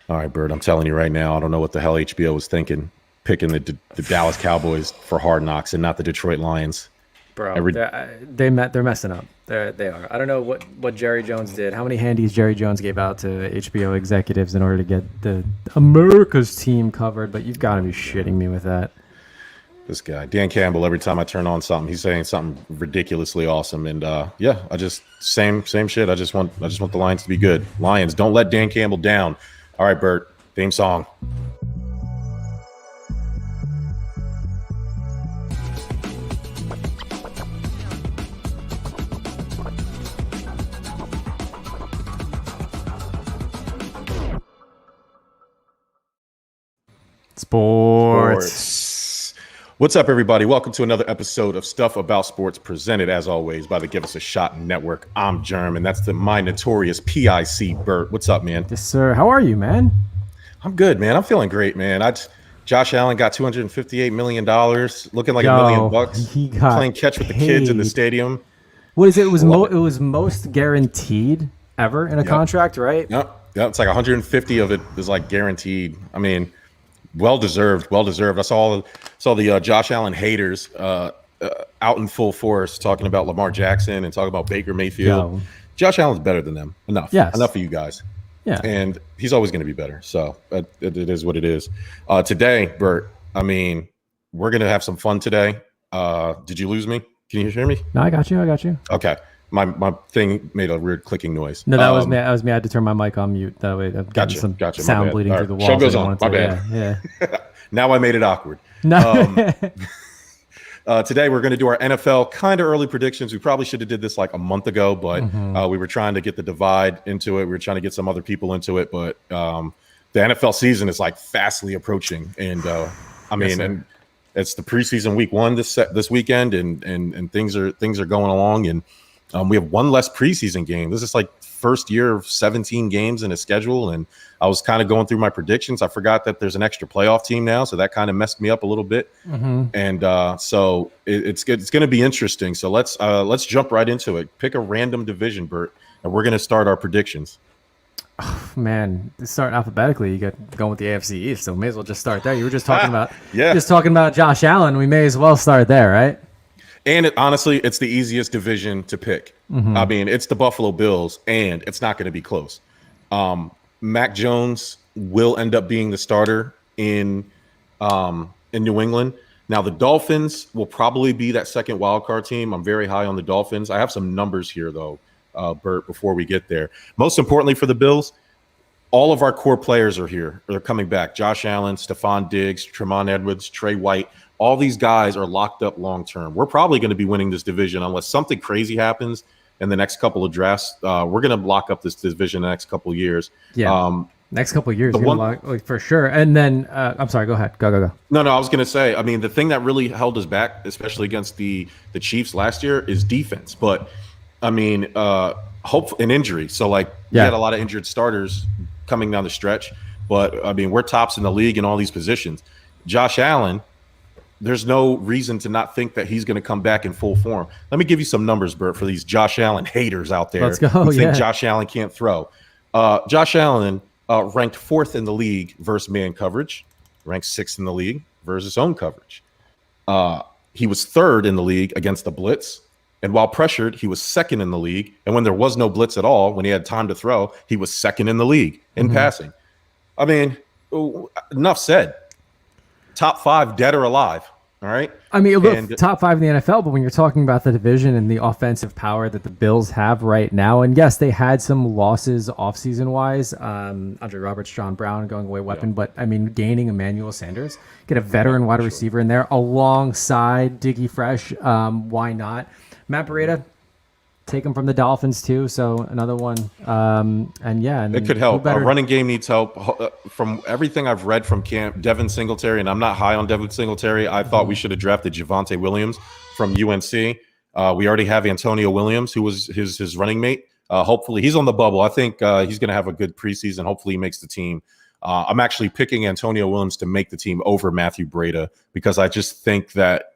All right, Bert, I'm telling you right now, I don't know what the hell HBO was thinking, picking the Dallas Cowboys for Hard Knocks and not the Detroit Lions. Bro, Every they're messing up. They are. I don't know what Jerry Jones did. How many handies Jerry Jones gave out to HBO executives in order to get the America's team covered, but you've got to be shitting me with that. This guy, Dan Campbell, every time I turn on something, he's saying something ridiculously awesome. And yeah, I just same shit. I just want the Lions to be good. Lions, don't let Dan Campbell down. All right, Bert, theme song. Sports. Sports. What's up, everybody? Welcome to another episode of Stuff About Sports, presented as always by the Give Us a Shot Network. I'm Germ, and that's my notorious PIC Bert. What's up, man? Yes, sir. How are you, man? I'm good, man. I'm feeling great, man. Josh Allen got $258 million, looking like Yo, $1 million, he got playing catch with the kids in the paid. stadium. What is it? Love It was most guaranteed ever in a contract, right? Yep. It's like 150 of it is like guaranteed. I mean, well deserved. I saw the Josh Allen haters out in full force talking about Lamar Jackson and talking about Baker Mayfield. Yo. Josh Allen's better than them. Enough. Yes. Enough for you guys. Yeah. And he's always going to be better. So it is what it is. Today, Bert, I mean, we're going to have some fun today. Did you lose me? Can you hear me? No, I got you. Okay. My thing made a weird clicking noise. No, that was me. That was me. I had to turn my mic on mute. That way, I'm getting some Gotcha. My sound bad. bleeding All through right. the walls. Show goes I on. wanted My to- bad. Yeah. Now I made it awkward. No. Today we're going to do our NFL kind of early predictions. We probably should have did this like a month ago, but we were trying to get the divide into it. We were trying to get some other people into it, but the NFL season is like fastly approaching, and I mean, and it's the preseason week one this weekend, and things are going along, and we have one less preseason game. This is like first year of 17 games in a schedule, and I was kind of going through my predictions. I forgot that there's an extra playoff team now, so that kind of messed me up a little bit. And so it's good. It's going to be interesting. So let's jump right into it. Pick a random division, Bert, and we're going to start our predictions. Man, starting alphabetically, you got going with the AFC East, so may as well just start there. You were just talking about Yeah. just talking about Josh Allen. We may as well start there, right? And honestly, it's the easiest division to pick. I mean, it's the Buffalo Bills, and it's not going to be close. Mac Jones will end up being the starter in New England. Now, the Dolphins will probably be that second wild card team. I'm very high on the Dolphins. I have some numbers here, though, Bert, before we get there. Most importantly for the Bills, all of our core players are here. They're coming back. Josh Allen, Stephon Diggs, Tremont Edwards, Trey White. All these guys are locked up long term. We're probably going to be winning this division unless something crazy happens in the next couple of drafts. We're going to lock up this division the next couple of years. Yeah. Next couple of years, the one- like, for sure. And then, I'm sorry. Go ahead. Go. No, I was going to say, I mean, the thing that really held us back, especially against the Chiefs last year, is defense. But, I mean, hope an injury. So, like, we had a lot of injured starters coming down the stretch. But, I mean, we're tops in the league in all these positions. Josh Allen, there's no reason to not think that he's going to come back in full form. Let me give you some numbers, Bert, for these Josh Allen haters out there. Let's go, who think yeah. Josh Allen can't throw. Josh Allen ranked 4th in the league versus man coverage, ranked 6th in the league versus zone coverage. He was 3rd in the league against the blitz. And while pressured, he was 2nd in the league. And when there was no blitz at all, when he had time to throw, he was 2nd in the league in passing. I mean, enough said. Top 5, dead or alive. All right. I mean, look, And- top 5 in the NFL, but when you're talking about the division and the offensive power that the Bills have right now, and yes, they had some losses offseason wise. Andre Roberts, John Brown going away weapon, but I mean, gaining Emmanuel Sanders, get a veteran wide receiver in there alongside Diggy Fresh. Why not? Matt Breida, take him from the Dolphins too. So another one. And yeah, and It could help. Our running game needs help. From everything I've read from camp, Devin Singletary, and I'm not high on Devin Singletary. I thought we should have drafted Javonte Williams from UNC. We already have Antonio Williams, who was his running mate. Hopefully, he's on the bubble. I think he's going to have a good preseason. Hopefully, he makes the team. I'm actually picking Antonio Williams to make the team over Matthew Breida because I just think that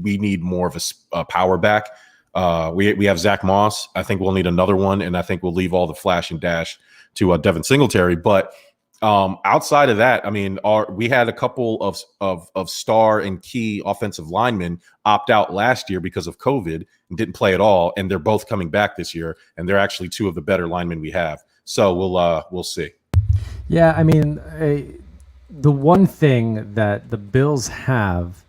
we need more of a power back. We have Zach Moss. I think we'll need another one, and I think we'll leave all the flash and dash to Devin Singletary. But Outside of that, I mean, we had a couple of star and key offensive linemen opt out last year because of COVID and didn't play at all, and they're both coming back this year, and they're actually two of the better linemen we have. So we'll see. Yeah, I mean, the one thing that the Bills have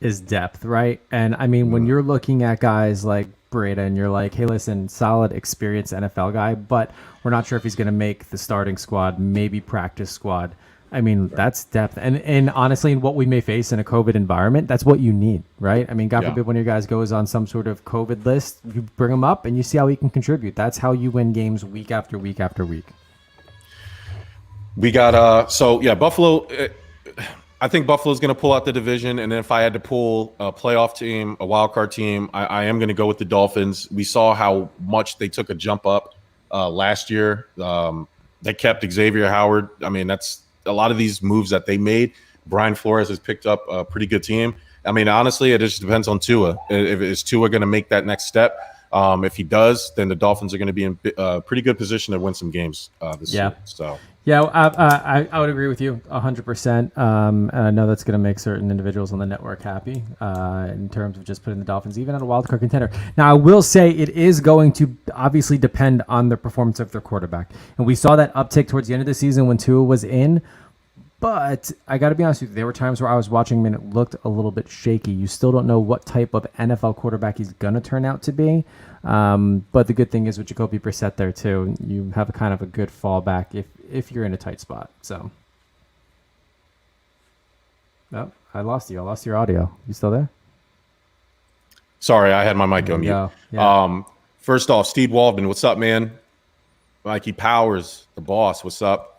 is depth, right? And I mean, when you're looking at guys like Breda and you're like, hey, listen, solid, experienced NFL guy, but we're not sure if he's going to make the starting squad, maybe practice squad. I mean, that's depth. And honestly, in what we may face in a COVID environment, that's what you need, right? I mean, God forbid one of your guys goes on some sort of COVID list, you bring him up and you see how he can contribute. That's how you win games week after week after week. We got Buffalo. I think Buffalo's going to pull out the division, and then if I had to pull a playoff team, a wild card team, I am going to go with the Dolphins. We saw how much they took a jump up last year. They kept Xavier Howard. I mean, that's a lot of these moves that they made. Brian Flores has picked up a pretty good team. I mean, honestly, it just depends on Tua. Is Tua going to make that next step? If he does, then the Dolphins are going to be in a pretty good position to win some games this year. So. Yeah, I would agree with you 100%. And I know that's going to make certain individuals on the network happy in terms of just putting the Dolphins even at a wild card contender. Now, I will say it is going to obviously depend on the performance of their quarterback. And we saw that uptick towards the end of the season when Tua was in. But I got to be honest with you, there were times where I was watching him and it looked a little bit shaky. You still don't know what type of NFL quarterback he's going to turn out to be. But the good thing is with Jacoby Brissett there too, you have a kind of a good fallback if you're in a tight spot. So, oh, I lost you. I lost your audio. You still there? Sorry, I had my mic on mute. Yeah. First off, Steve Waldman, what's up, man? Mikey Powers, the boss, what's up?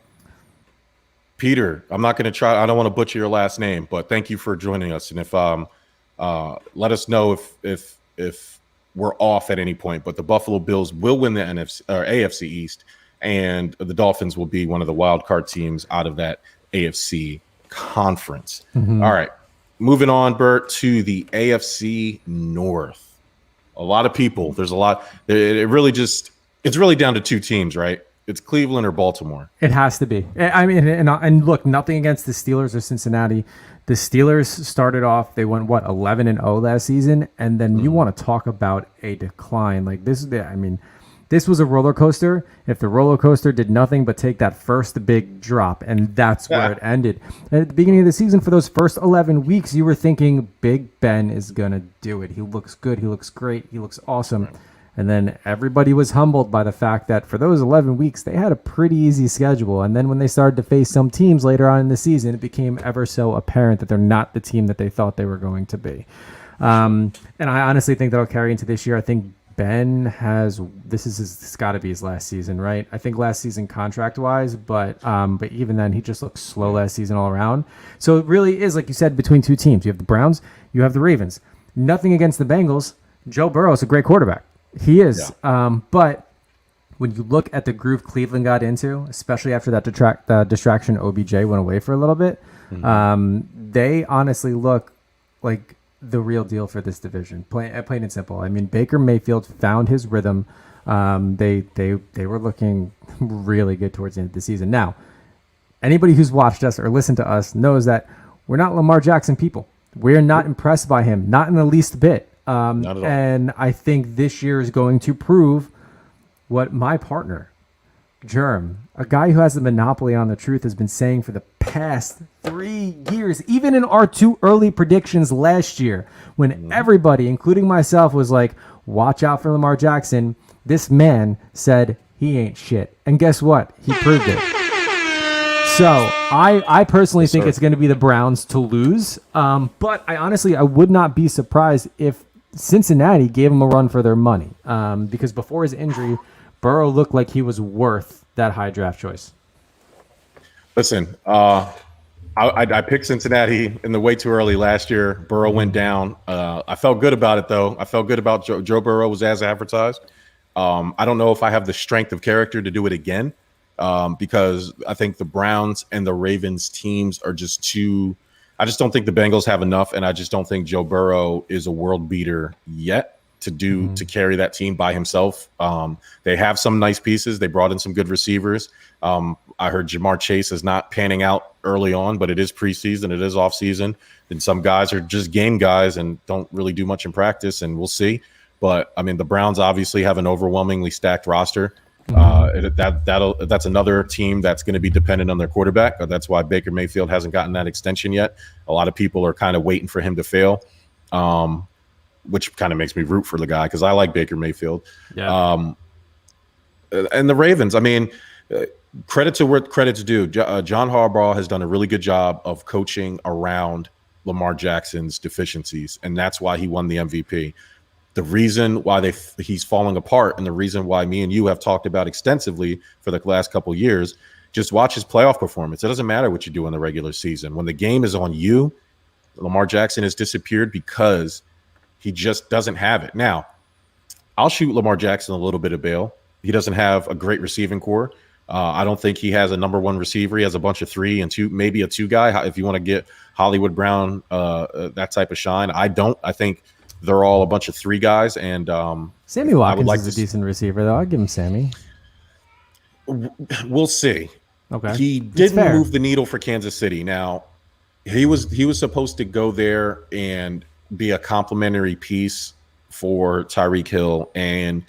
Peter, I'm not going to try. I don't want to butcher your last name, but thank you for joining us. And if let us know if we're off at any point. But the Buffalo Bills will win the AFC East, and the Dolphins will be one of the wild card teams out of that AFC conference. Mm-hmm. All right, moving on, Bert, to the AFC North. A lot of people. There's a lot. It's really down to two teams, right? It's Cleveland or Baltimore. It has to be. I mean, and look, nothing against the Steelers or Cincinnati. The Steelers started off, they went, 11-0 last season? And then you want to talk about a decline. Like this was a roller coaster. If the roller coaster did nothing but take that first big drop, and that's where it ended. And at the beginning of the season, for those first 11 weeks, you were thinking Big Ben is going to do it. He looks good. He looks great. He looks awesome. Right. And then everybody was humbled by the fact that for those 11 weeks, they had a pretty easy schedule. And then when they started to face some teams later on in the season, it became ever so apparent that they're not the team that they thought they were going to be. And I honestly think that'll carry into this year. I think Ben it's got to be his last season, right? I think last season contract-wise, but even then, he just looked slow last season all around. So it really is, like you said, between two teams. You have the Browns, you have the Ravens. Nothing against the Bengals. Joe Burrow is a great quarterback. He is. Yeah. But when you look at the groove Cleveland got into, especially after that distraction OBJ went away for a little bit, they honestly look like the real deal for this division. Plain and simple. I mean, Baker Mayfield found his rhythm. They were looking really good towards the end of the season. Now, anybody who's watched us or listened to us knows that we're not Lamar Jackson people. We're not impressed by him, not in the least bit. Not at all. And I think this year is going to prove what my partner, Germ, a guy who has the monopoly on the truth, has been saying for the past 3 years, even in our two early predictions last year, when everybody, including myself, was like, watch out for Lamar Jackson. This man said he ain't shit. And guess what? He proved it. So I personally think it's going to be the Browns to lose. But I would not be surprised if Cincinnati gave him a run for their money. Because before his injury, Burrow looked like he was worth that high draft choice. Listen, I picked Cincinnati in the way too early last year. Burrow went down. I felt good about it, though. I felt good about Joe Burrow was as advertised. I don't know if I have the strength of character to do it again. Because I think the Browns and the Ravens teams are just too – I just don't think the Bengals have enough, and I just don't think Joe Burrow is a world beater yet. to do to carry that team by himself. They have some nice pieces. They brought in some good receivers. I heard Jamar Chase is not panning out early on, but it is preseason, it is off season, and some guys are just game guys and don't really do much in practice, and we'll see. But I mean, the Browns obviously have an overwhelmingly stacked roster. That's another team that's going to be dependent on their quarterback. That's why Baker Mayfield hasn't gotten that extension yet. A lot of people are kind of waiting for him to fail, which kind of makes me root for the guy because I like Baker Mayfield. Yeah. And the Ravens, I mean, credit to where credit's due. John Harbaugh has done a really good job of coaching around Lamar Jackson's deficiencies, and that's why he won the MVP. The reason why he's falling apart, and the reason why me and you have talked about extensively for the last couple of years, just watch his playoff performance. It doesn't matter what you do in the regular season. When the game is on you, Lamar Jackson has disappeared because he just doesn't have it. Now, I'll shoot Lamar Jackson a little bit of bail. He doesn't have a great receiving core. I don't think he has a number one receiver. He has a bunch of 3 and 2, maybe a 2 guy. If you want to get Hollywood Brown, that type of shine, I don't. I think they're all a bunch of 3 guys. And Sammy Watkins is a decent receiver, though. I'll give him Sammy. We'll see. Okay, he didn't move the needle for Kansas City. Now, he was supposed to go there and be a complimentary piece for Tyreek Hill, and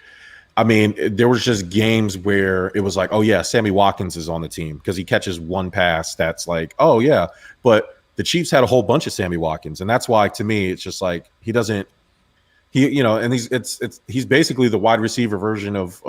I mean, there was just games where it was like, oh yeah, Sammy Watkins is on the team because he catches one pass that's like, oh yeah. But the Chiefs had a whole bunch of Sammy Watkins, and that's why to me it's just like and he's basically the wide receiver version of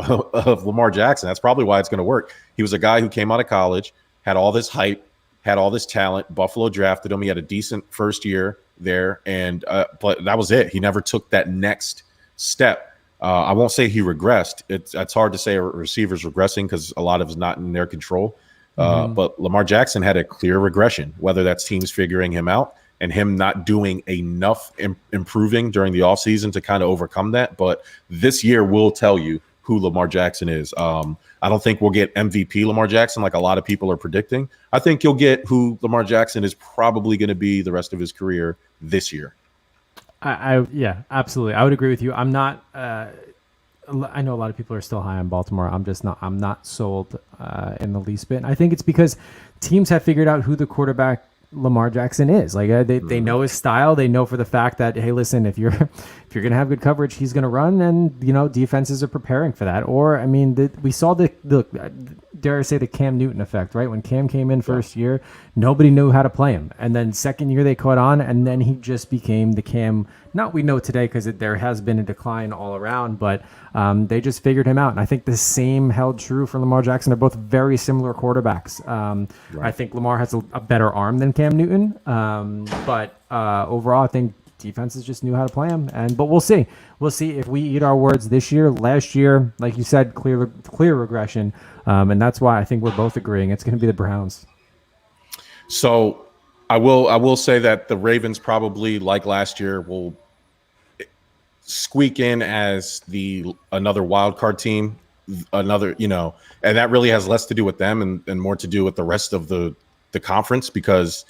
Lamar Jackson. That's probably why it's going to work. He was a guy who came out of college, had all this hype, had all this talent. Buffalo drafted him. He had a decent first year there, and but that was it. He never took that next step. I won't say he regressed. It's hard to say a receiver's regressing because a lot of it's not in their control. But Lamar Jackson had a clear regression, whether that's teams figuring him out and him not doing enough improving during the offseason to kind of overcome that. But this year will tell you who Lamar Jackson is. I don't think we'll get MVP Lamar Jackson like a lot of people are predicting. I think you'll get who Lamar Jackson is probably going to be the rest of his career this year. Yeah, absolutely. I would agree with you. I'm not. I know a lot of people are still high on Baltimore. I'm not sold in the least bit. I think it's because teams have figured out who the quarterback Lamar Jackson is. Like they know his style. They know for the fact that, hey, listen, if you're going to have good coverage, he's going to run, and defenses are preparing for that. Or I mean, we saw the dare I say the Cam Newton effect, right? When Cam came in first year, nobody knew how to play him, and then second year they caught on, and then he just became the Cam not we know today because there has been a decline all around, but they just figured him out. And I think the same held true for Lamar Jackson. They're both very similar quarterbacks. Right. I think Lamar has a better arm than Cam Newton, but overall, I think defenses just knew how to play him. But we'll see. We'll see if we eat our words this year. Last year, like you said, clear regression, and that's why I think we're both agreeing it's going to be the Browns. So I will say that the Ravens probably, like last year, will squeak in as another wild card team, and that really has less to do with them and more to do with the rest of the conference, because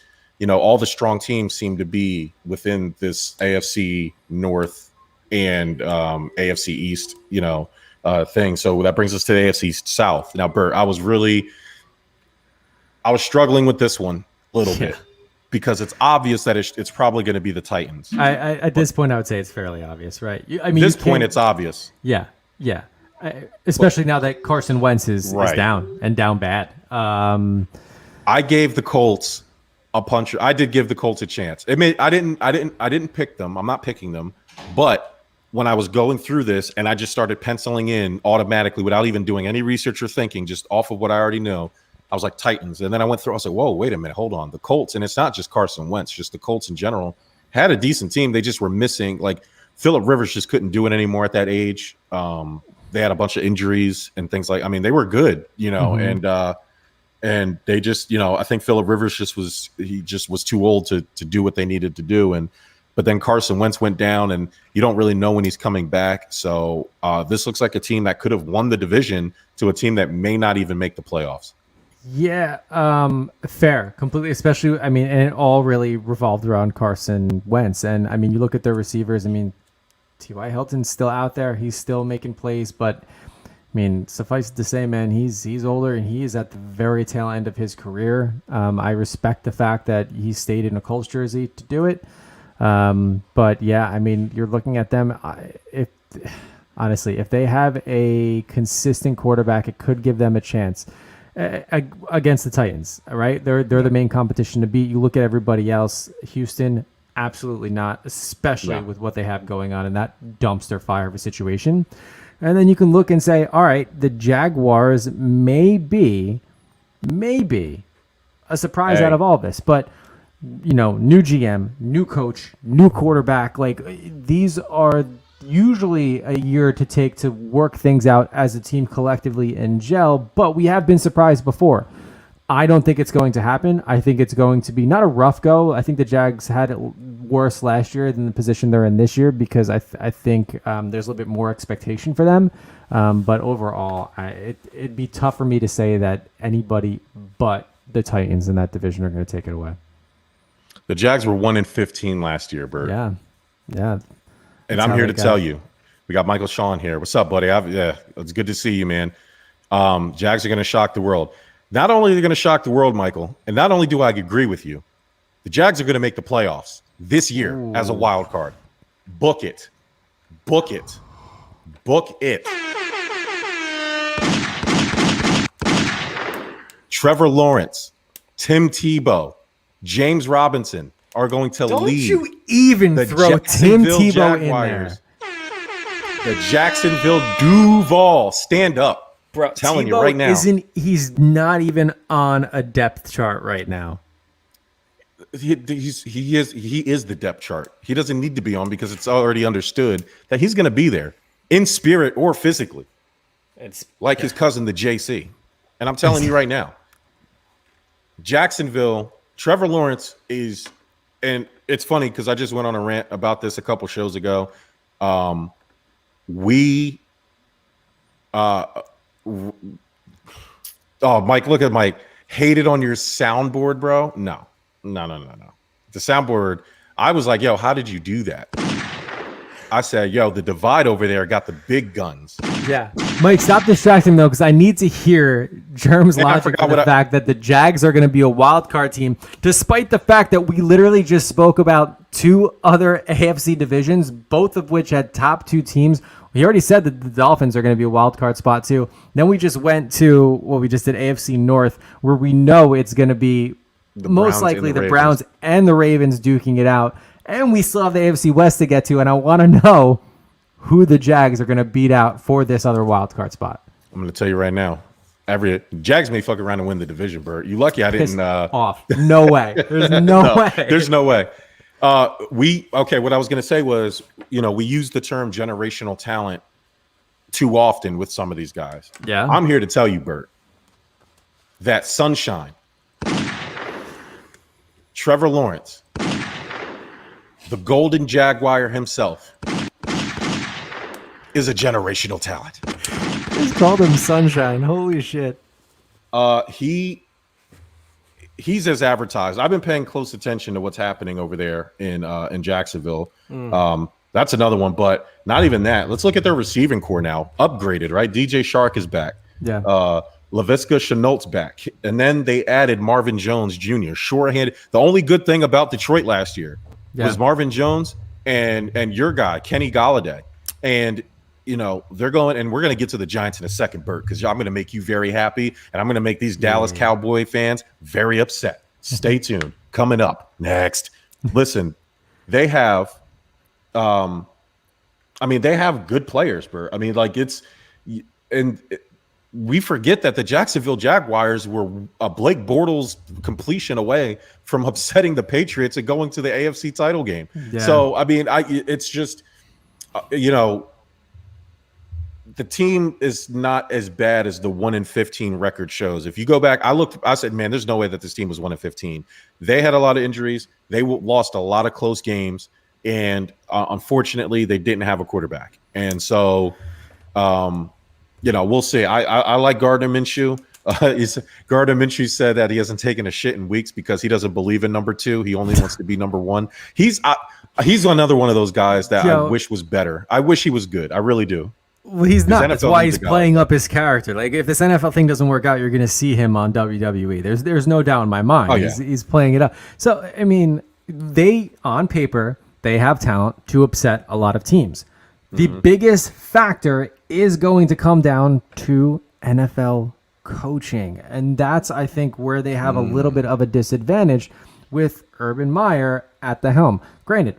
all the strong teams seem to be within this AFC North and AFC East thing. So that brings us to the AFC South. Now, Bert, I was struggling with this one a little bit, because it's obvious that it's probably going to be the Titans. At this point, I would say it's fairly obvious, right? At this point, it's obvious. Yeah. Especially now that Carson Wentz is down and down bad. I gave the Colts a punch. I did give the Colts a chance. I didn't pick them. I'm not picking them. But when I was going through this and I just started penciling in automatically without even doing any research or thinking, just off of what I already know, I was like Titans. And then I went through, I was like, whoa, wait a minute, hold on. The Colts, and it's not just Carson Wentz, just the Colts in general, had a decent team. They just were missing, like Phillip Rivers just couldn't do it anymore at that age. They had a bunch of injuries and things they were good, and they just, I think Phillip Rivers just was too old to do what they needed to do. But then Carson Wentz went down, and you don't really know when he's coming back. So this looks like a team that could have won the division to a team that may not even make the playoffs. Yeah, fair, completely. Especially, and it all really revolved around Carson Wentz. And you look at their receivers. T.Y. Hilton's still out there. He's still making plays, but I mean, suffice it to say, man, he's older and he is at the very tail end of his career. I respect the fact that he stayed in a Colts jersey to do it. But yeah, I mean, you're looking at them. Honestly, if they have a consistent quarterback, it could give them a chance against the Titans. Right? They're the main competition to beat. You look at everybody else. Houston, absolutely not, especially with what they have going on in that dumpster fire of a situation. And then you can look and say, all right, the Jaguars may be a surprise out of all this, but new GM, new coach, new quarterback, like these are usually a year to take to work things out as a team collectively and gel, but we have been surprised before. I don't think it's going to happen. I think it's going to be not a rough go. I think the Jags had it worse last year than the position they're in this year because I think there's a little bit more expectation for them. But overall, it'd be tough for me to say that anybody but the Titans in that division are going to take it away. The Jags were 1-15 last year, Bert. Yeah. And I'm here to tell you, we got Michael Sean here. What's up, buddy? It's good to see you, man. Jags are going to shock the world. Not only are they going to shock the world, Michael, and not only do I agree with you, the Jags are going to make the playoffs this year as a wild card. Book it. Book it. Book it. Trevor Lawrence, Tim Tebow, James Robinson are going to lead. Don't you even throw Tim Tebow Jaguars. in there. The Jacksonville Duval. Stand up. Bro, telling Tebow you right now. He's not even on a depth chart right now. He is the depth chart. He doesn't need to be on because it's already understood that he's going to be there in spirit or physically. It's like his cousin, the JC. And I'm telling you right now, Jacksonville, Trevor Lawrence is, and it's funny because I just went on a rant about this a couple shows ago. Mike, look at Mike. Hated on your soundboard, bro. No. The soundboard, I was like, yo, how did you do that? I said, yo, the divide over there got the big guns. Yeah. Mike, stop distracting though, because I need to hear Germ's logic on the fact that the Jags are going to be a wild card team, despite the fact that we literally just spoke about two other AFC divisions, both of which had top two teams. We already said that the Dolphins are going to be a wild card spot too. Then we just went to we just did AFC North, where we know it's going to be most likely the Browns and the Ravens duking it out. And we still have the AFC West to get to. And I want to know who the Jags are going to beat out for this other wild card spot. I'm going to tell you right now. Jags may fuck around and win the division, Bert. You lucky I didn't. Off. No way. There's no way. There's no way. What I was going to say was, we use the term generational talent too often with some of these guys. Yeah. I'm here to tell you, Bert, that Sunshine, Trevor Lawrence, the Golden Jaguar himself, is a generational talent. He's called him Sunshine. Holy shit. He's as advertised. I've been paying close attention to what's happening over there in Jacksonville. That's another one, but not even that. Let's look at their receiving core now. Upgraded, right? DJ Shark is back. Yeah. Laviska Shenault's back. And then they added Marvin Jones Jr. Sure-handed. The only good thing about Detroit last year was Marvin Jones and your guy, Kenny Golladay. And, they're going, and we're going to get to the Giants in a second, Bert, because I'm going to make you very happy, and I'm going to make these Dallas Cowboy fans very upset. Stay tuned. Coming up next. Listen, they have they have good players, Bert. We forget that the Jacksonville Jaguars were a Blake Bortles completion away from upsetting the Patriots and going to the AFC title game. Yeah. So, it's just, the team is not as bad as the 1-15 record shows. If you go back, I said, man, there's no way that this team was 1-15. They had a lot of injuries. They lost a lot of close games. And unfortunately, they didn't have a quarterback. And so, we'll see. I like Gardner Minshew. Gardner Minshew said that he hasn't taken a shit in weeks because he doesn't believe in number 2. He only wants to be number 1. He's another one of those guys that I wish was better. I wish he was good. I really do. Well, he's not. That's why he's needs a guy playing like up his character. Like, if this NFL thing doesn't work out, you're going to see him on WWE. There's no doubt in my mind. Oh, yeah. He's playing it up. So, I mean, on paper, they have talent to upset a lot of teams. The biggest factor is going to come down to NFL coaching. And that's, I think, where they have a little bit of a disadvantage with Urban Meyer at the helm. Granted,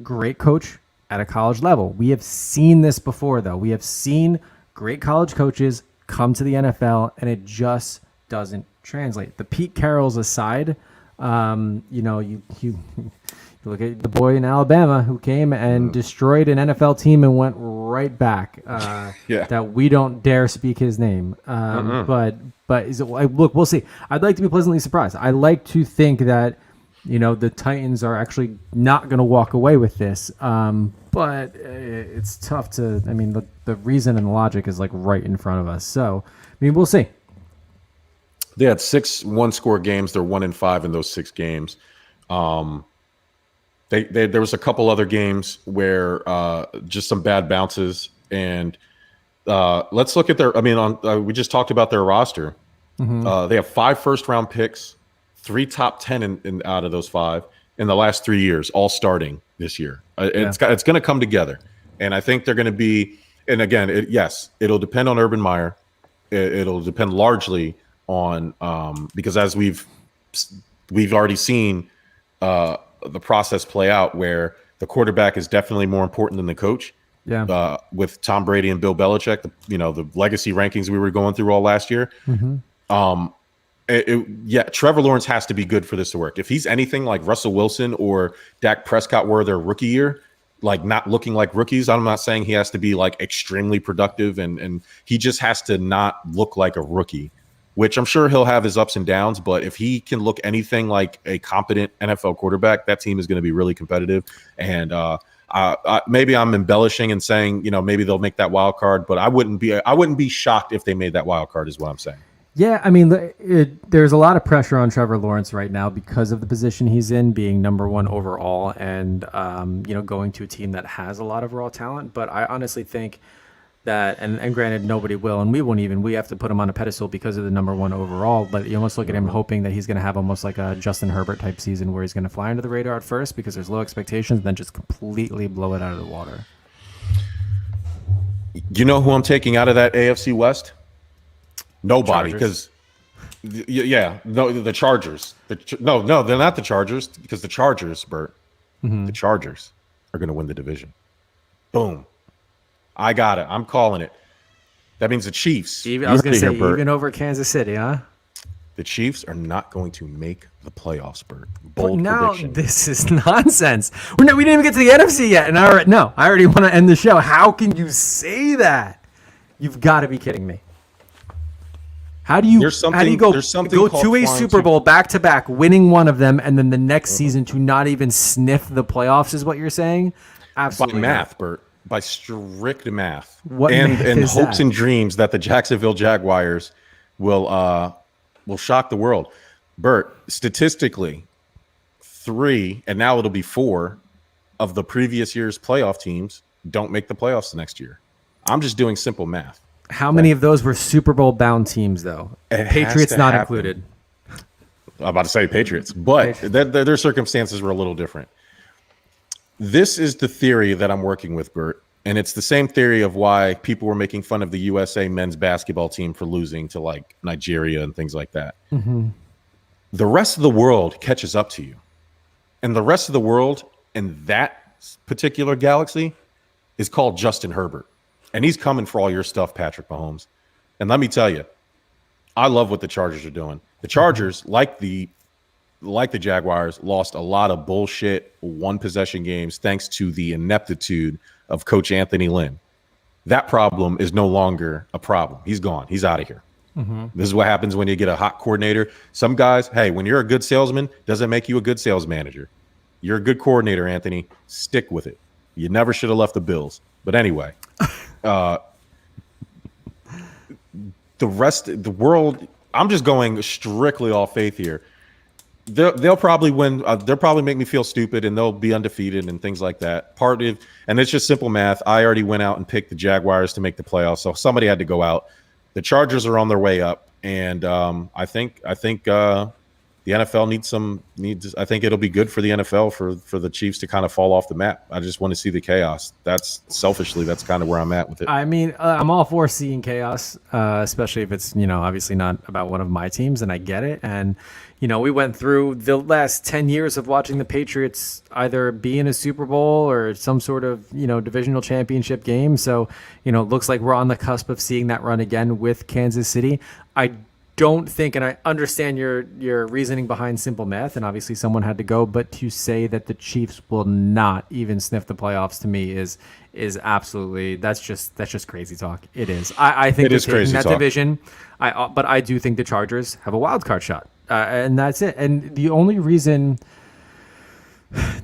great coach at a college level. We have seen this before, though. We have seen great college coaches come to the NFL, and it just doesn't translate. The Pete Carrolls aside, you look at the boy in Alabama who came and destroyed an NFL team and went right back. That we don't dare speak his name. But look, we'll see. I'd like to be pleasantly surprised. I like to think that the Titans are actually not going to walk away with this. But it's tough to. I mean, the reason and the logic is like right in front of us. So, I mean, we'll see. They had 6 one-score games. They're 1-5 in those 6 games. There was a couple other games where just some bad bounces. And let's look at their. I mean, we just talked about their roster. They have 5 first-round picks, 3 top 10 in out of those 5 in the last 3 years, all starting this year. It's going to come together, and I think they're going to be. And again, it'll depend on Urban Meyer. It'll depend largely on because as we've already seen the process play out, where the quarterback is definitely more important than the coach. Yeah. With Tom Brady and Bill Belichick, the legacy rankings we were going through all last year. Trevor Lawrence has to be good for this to work. If he's anything like Russell Wilson or Dak Prescott were their rookie year, like not looking like rookies, I'm not saying he has to be like extremely productive and he just has to not look like a rookie, which I'm sure he'll have his ups and downs. But if he can look anything like a competent NFL quarterback, that team is going to be really competitive. And maybe I'm embellishing and saying, maybe they'll make that wild card, but I wouldn't be shocked if they made that wild card is what I'm saying. Yeah, I mean, there's a lot of pressure on Trevor Lawrence right now because of the position he's in, being number 1 overall, and going to a team that has a lot of raw talent. But I honestly think that, and granted, nobody will, and we have to put him on a pedestal because of the number 1 overall. But you almost look at him hoping that he's going to have almost like a Justin Herbert type season, where he's going to fly under the radar at first because there's low expectations, and then just completely blow it out of the water. You know who I'm taking out of that AFC West? Nobody, because the Chargers. No, they're not the Chargers, because the Chargers, Bert, the Chargers are going to win the division. Boom, I got it. I'm calling it. That means the Chiefs. I was going to say even over Kansas City, huh? The Chiefs are not going to make the playoffs, Bert. Bold prediction. This is nonsense. We didn't even get to the NFC yet, and I already want to end the show. How can you say that? You've got to be kidding me. How do you go to a Super Bowl back to back, winning one of them, and then the next season to not even sniff the playoffs? Is what you're saying? Absolutely by math, Bert. By strict math, and hopes and dreams that the Jacksonville Jaguars will shock the world. Bert, statistically, 3 and now it'll be 4 of the previous year's playoff teams don't make the playoffs the next year. I'm just doing simple math. How many of those were Super Bowl bound teams, though? Patriots not included. I'm about to say Patriots, but their circumstances were a little different. This is the theory that I'm working with, Bert, and it's the same theory of why people were making fun of the USA men's basketball team for losing to like Nigeria and things like that. The rest of the world catches up to you, and the rest of the world in that particular galaxy is called Justin Herbert. And he's coming for all your stuff, Patrick Mahomes. And let me tell you, I love what the Chargers are doing. The Chargers, like the Jaguars, lost a lot of bullshit one-possession games thanks to the ineptitude of Coach Anthony Lynn. That problem is no longer a problem. He's gone. He's out of here. This is what happens when you get a hot coordinator. Some guys, hey, when you're a good salesman, doesn't make you a good sales manager. You're a good coordinator, Anthony. Stick with it. You never should have left the Bills. But anyway. the rest of the world, I'm just going strictly off faith here. They'll probably win. They'll probably make me feel stupid, and they'll be undefeated and things like that. And it's just simple math. I already went out and picked the Jaguars to make the playoffs, so somebody had to go out. The Chargers are on their way up, and I think the NFL needs. I think it'll be good for the NFL for the Chiefs to kind of fall off the map. I just want to see the chaos. That's kind of where I'm at with it. I mean, I'm all for seeing chaos, especially if it's, obviously not about one of my teams, and I get it. And, we went through the last 10 years of watching the Patriots either be in a Super Bowl or some sort of, divisional championship game. So, it looks like we're on the cusp of seeing that run again with Kansas City. I don't think, and I understand your reasoning behind simple math, and obviously someone had to go, but to say that the Chiefs will not even sniff the playoffs to me is absolutely, that's just crazy talk. It is. I think it is crazy in that talk. division, but I do think the Chargers have a wild card shot, and that's it. And the only reason,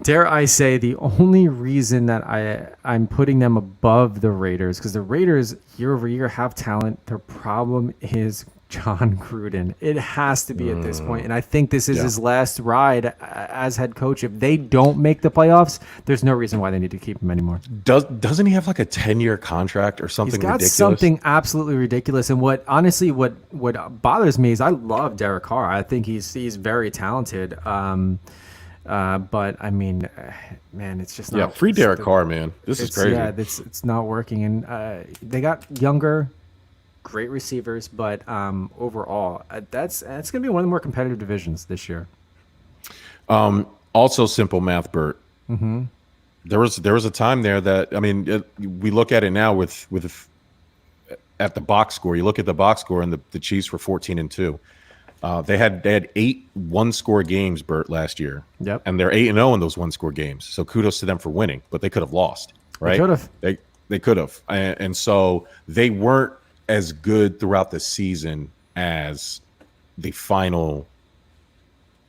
dare I say, the only reason that I'm putting them above the Raiders, because the Raiders year over year have talent. Their problem is John Gruden. It has to be at this point. And I think this is his last ride as head coach. If they don't make the playoffs, there's no reason why they need to keep him anymore. Doesn't he have like a 10-year contract or something He's got ridiculous? something absolutely ridiculous. And what bothers me is I love Derek Carr. I think he's very talented. But I mean, man, it's just not. Free Derek Carr, man. This is crazy. Yeah, it's not working. And they got younger, great receivers, but overall, that's going to be one of the more competitive divisions this year. Also, simple math, Bert. Mm-hmm. There was a time there that, I mean, we look at it now with at the box score. You look at the box score, and the Chiefs were 14-2. They had 8 one-score games, Bert, last year. Yep. And they're 8-0 in those one-score games. So kudos to them for winning, but they could have lost, right? They could have. They could have, and so they weren't as good throughout the season as the final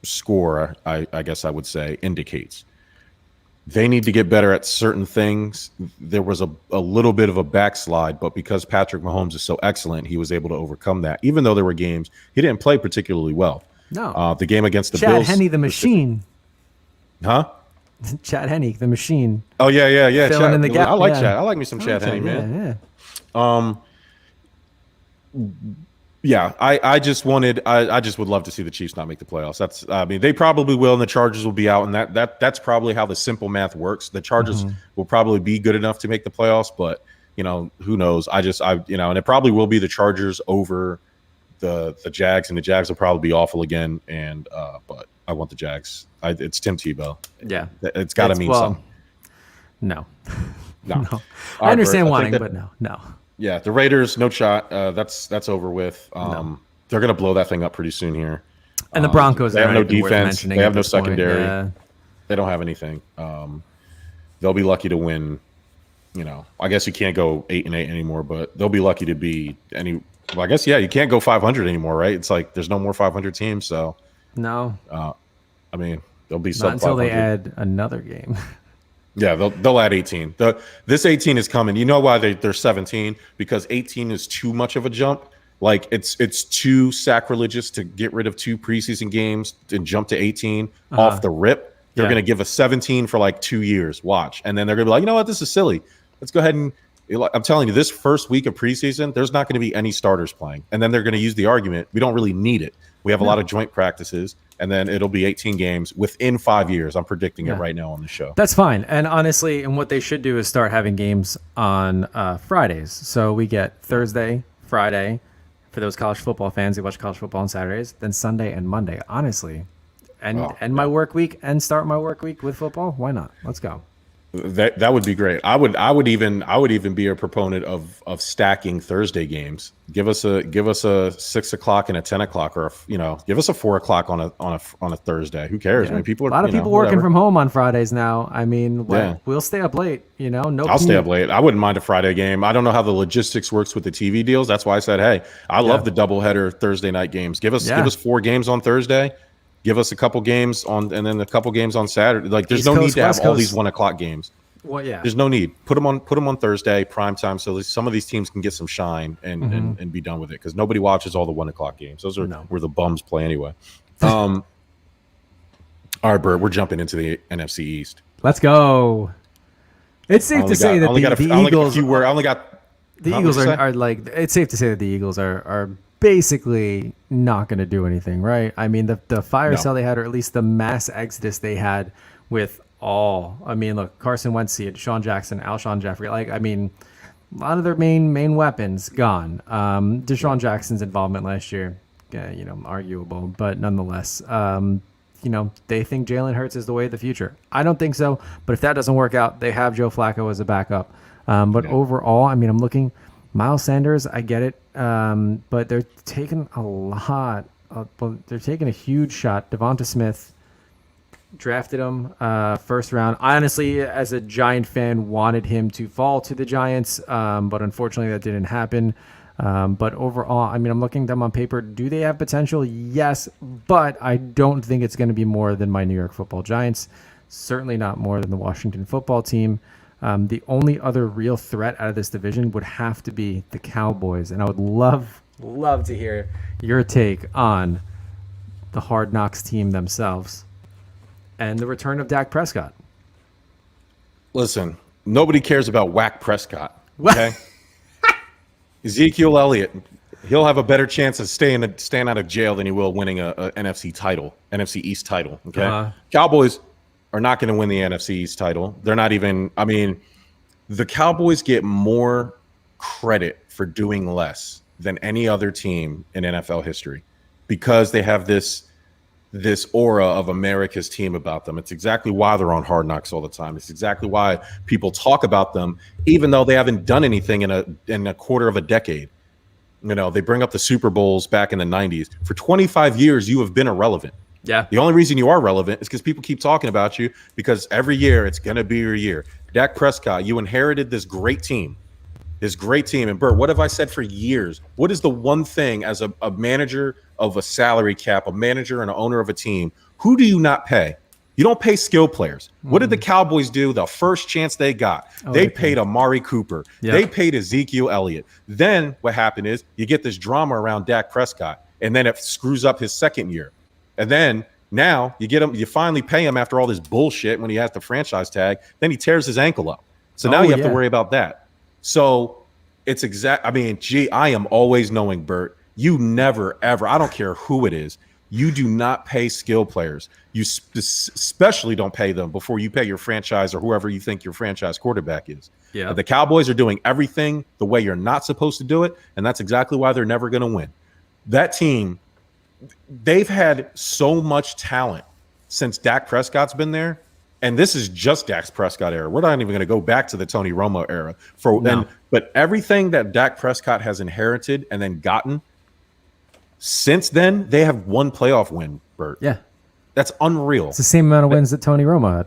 score, I guess I would say, indicates. They need to get better at certain things. There was a little bit of a backslide, but because Patrick Mahomes is so excellent, he was able to overcome that. Even though there were games he didn't play particularly well. No. The game against the Chad Bills. Henne, the machine. Huh? Chad Henne, the machine. Oh, yeah. Filling in the gap. I like Yeah. Chad. I like me some Chad Henne, man. Yeah. Yeah, I just would love to see the Chiefs not make the playoffs. I mean, they probably will, and the Chargers will be out, and that's probably how the simple math works. The Chargers will probably be good enough to make the playoffs, but who knows? And it probably will be the Chargers over the Jags, and the Jags will probably be awful again. And but I want the Jags. It's Tim Tebow. Yeah, it's got to mean something. No. No. I understand Bert, wanting, but no. Yeah, the Raiders, no shot. That's over with. They're going to blow that thing up pretty soon here. And the Broncos, they have no even worth defense. mentioning They have at no this point. secondary. Yeah. They don't have anything. They'll be lucky to win. I guess you can't go 8-8 anymore, but they'll be lucky to be any. Well, I guess you can't go 500 anymore, right? It's like there's no more 500 teams, so No. I mean, they'll be Not sub until 500. they add another game. Yeah, they'll add 18. This 18 is coming. You know why they're 17? Because 18 is too much of a jump. Like it's too sacrilegious to get rid of 2 preseason games and jump to 18 off the rip. They're going to give us 17 for like 2 years. Watch, and then they're going to be like, you know what, this is silly. Let's go ahead and. I'm telling you, this first week of preseason, there's not going to be any starters playing, and then they're going to use the argument we don't really need it. We have a lot of joint practices, and then it'll be 18 games within 5 years. I'm predicting it right now on the show. That's fine. And honestly, and what they should do is start having games on Fridays. So we get Thursday, Friday, for those college football fans who watch college football on Saturdays, then Sunday and Monday. Honestly, end my work week and start my work week with football. Why not? Let's go. That would be great. I would even be a proponent of stacking Thursday games. Give us a 6 o'clock and a 10 o'clock, or give us a 4 o'clock on a Thursday. Who cares? Yeah. I mean, people are a lot of people working from home on Fridays now. I mean, we'll stay up late. I'll stay up late. I wouldn't mind a Friday game. I don't know how the logistics works with the TV deals. That's why I said, hey, I love the doubleheader Thursday night games. Give us 4 games on Thursday. Give us a couple games on, and then a couple games on Saturday. Like, there's East no Coast, need to have West all Coast. these 1 o'clock games. Well, yeah. There's no need. Put them on Thursday prime time, so some of these teams can get some shine and be done with it, because nobody watches all the 1:00 games. Those are where the bums play anyway. All right, Bert, we're jumping into the NFC East. Let's go. It's safe to say that the Eagles. The Eagles are like. It's safe to say that the Eagles are basically not going to do anything, right? I mean, the fire sale they had, or at least the mass exodus they had with I mean, look, Carson Wentz, Deshaun Jackson, Alshon Jeffrey. Like, I mean, a lot of their main weapons gone. Deshaun Jackson's involvement last year, arguable, but nonetheless, they think Jalen Hurts is the way of the future. I don't think so, but if that doesn't work out, they have Joe Flacco as a backup. Overall, I mean, I'm looking. Miles Sanders, I get it, but they're taking they're taking a huge shot. Devonta Smith, drafted him first round. I honestly, as a Giant fan, wanted him to fall to the Giants, but unfortunately that didn't happen. But overall, I mean, I'm looking at them on paper. Do they have potential? Yes, but I don't think it's going to be more than my New York Football Giants. Certainly not more than the Washington Football Team. The only other real threat out of this division would have to be the Cowboys, and I would love to hear your take on the Hard Knocks team themselves and the return of Dak Prescott. Listen, nobody cares about Whack Prescott. Okay, Ezekiel Elliott, he'll have a better chance of staying out of jail than he will winning a NFC East title. Okay, Cowboys are not going to win the NFC East title. They're not even. I mean, the Cowboys get more credit for doing less than any other team in NFL history because they have this aura of America's team about them. It's exactly why they're on Hard Knocks all the time. It's exactly why people talk about them, even though they haven't done anything in a quarter of a decade. They bring up the Super Bowls back in the 90s. For 25 years, you have been irrelevant. Yeah. The only reason you are relevant is because people keep talking about you, because every year it's going to be your year. Dak Prescott, you inherited this great team. And Bert, what have I said for years? What is the one thing as a manager of a salary cap, a manager and an owner of a team, who do you not pay? You don't pay skill players. What did the Cowboys do the first chance they got? They paid Amari Cooper. Yep. They paid Ezekiel Elliott. Then what happened is you get this drama around Dak Prescott, and then it screws up his second year. And then now you finally pay him after all this bullshit when he has the franchise tag. Then he tears his ankle up. So now you have to worry about that. So it's I am always knowing, Bert, you never, ever, I don't care who it is, you do not pay skill players. You especially don't pay them before you pay your franchise or whoever you think your franchise quarterback is. Yeah. The Cowboys are doing everything the way you're not supposed to do it, and that's exactly why they're never going to win. That team, they've had so much talent since Dak Prescott's been there. And this is just Dak Prescott era. We're not even going to go back to the Tony Romo era. But everything that Dak Prescott has inherited and then gotten, since then, they have one playoff win, Bert. Yeah. That's unreal. It's the same amount of wins that Tony Romo had.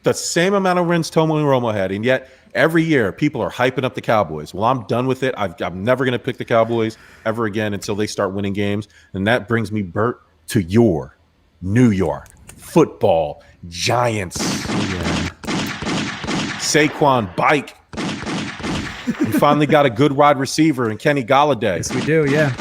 The same amount of wins Tony Romo had. And yet, every year, people are hyping up the Cowboys. Well, I'm done with it. I'm never going to pick the Cowboys ever again until they start winning games. And that brings me, Bert, to your New York Football Giants. Yeah. Saquon Bike. We finally got a good wide receiver in Kenny Golladay. Yes, we do, yeah.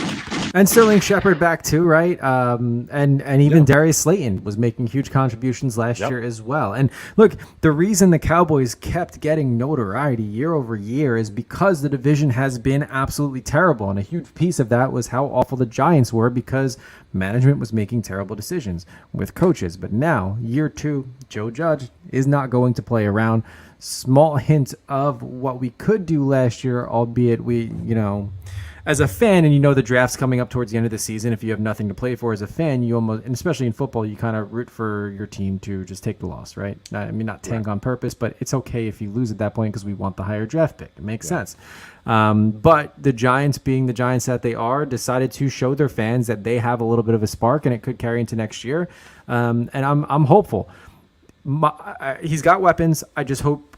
And Sterling Shepard back too, right? And even Darius Slayton was making huge contributions last year as well. And look, the reason the Cowboys kept getting notoriety year over year is because the division has been absolutely terrible. And a huge piece of that was how awful the Giants were because management was making terrible decisions with coaches. But now, year two, Joe Judge is not going to play around. Small hint of what we could do last year, albeit as a fan, and the draft's coming up towards the end of the season, if you have nothing to play for as a fan, you almost, and especially in football, you kind of root for your team to just take the loss, right? Not tank on purpose, but it's okay if you lose at that point because we want the higher draft pick. It makes sense. But the Giants, being the Giants that they are, decided to show their fans that they have a little bit of a spark, and it could carry into next year. And I'm hopeful. He's got weapons. I just hope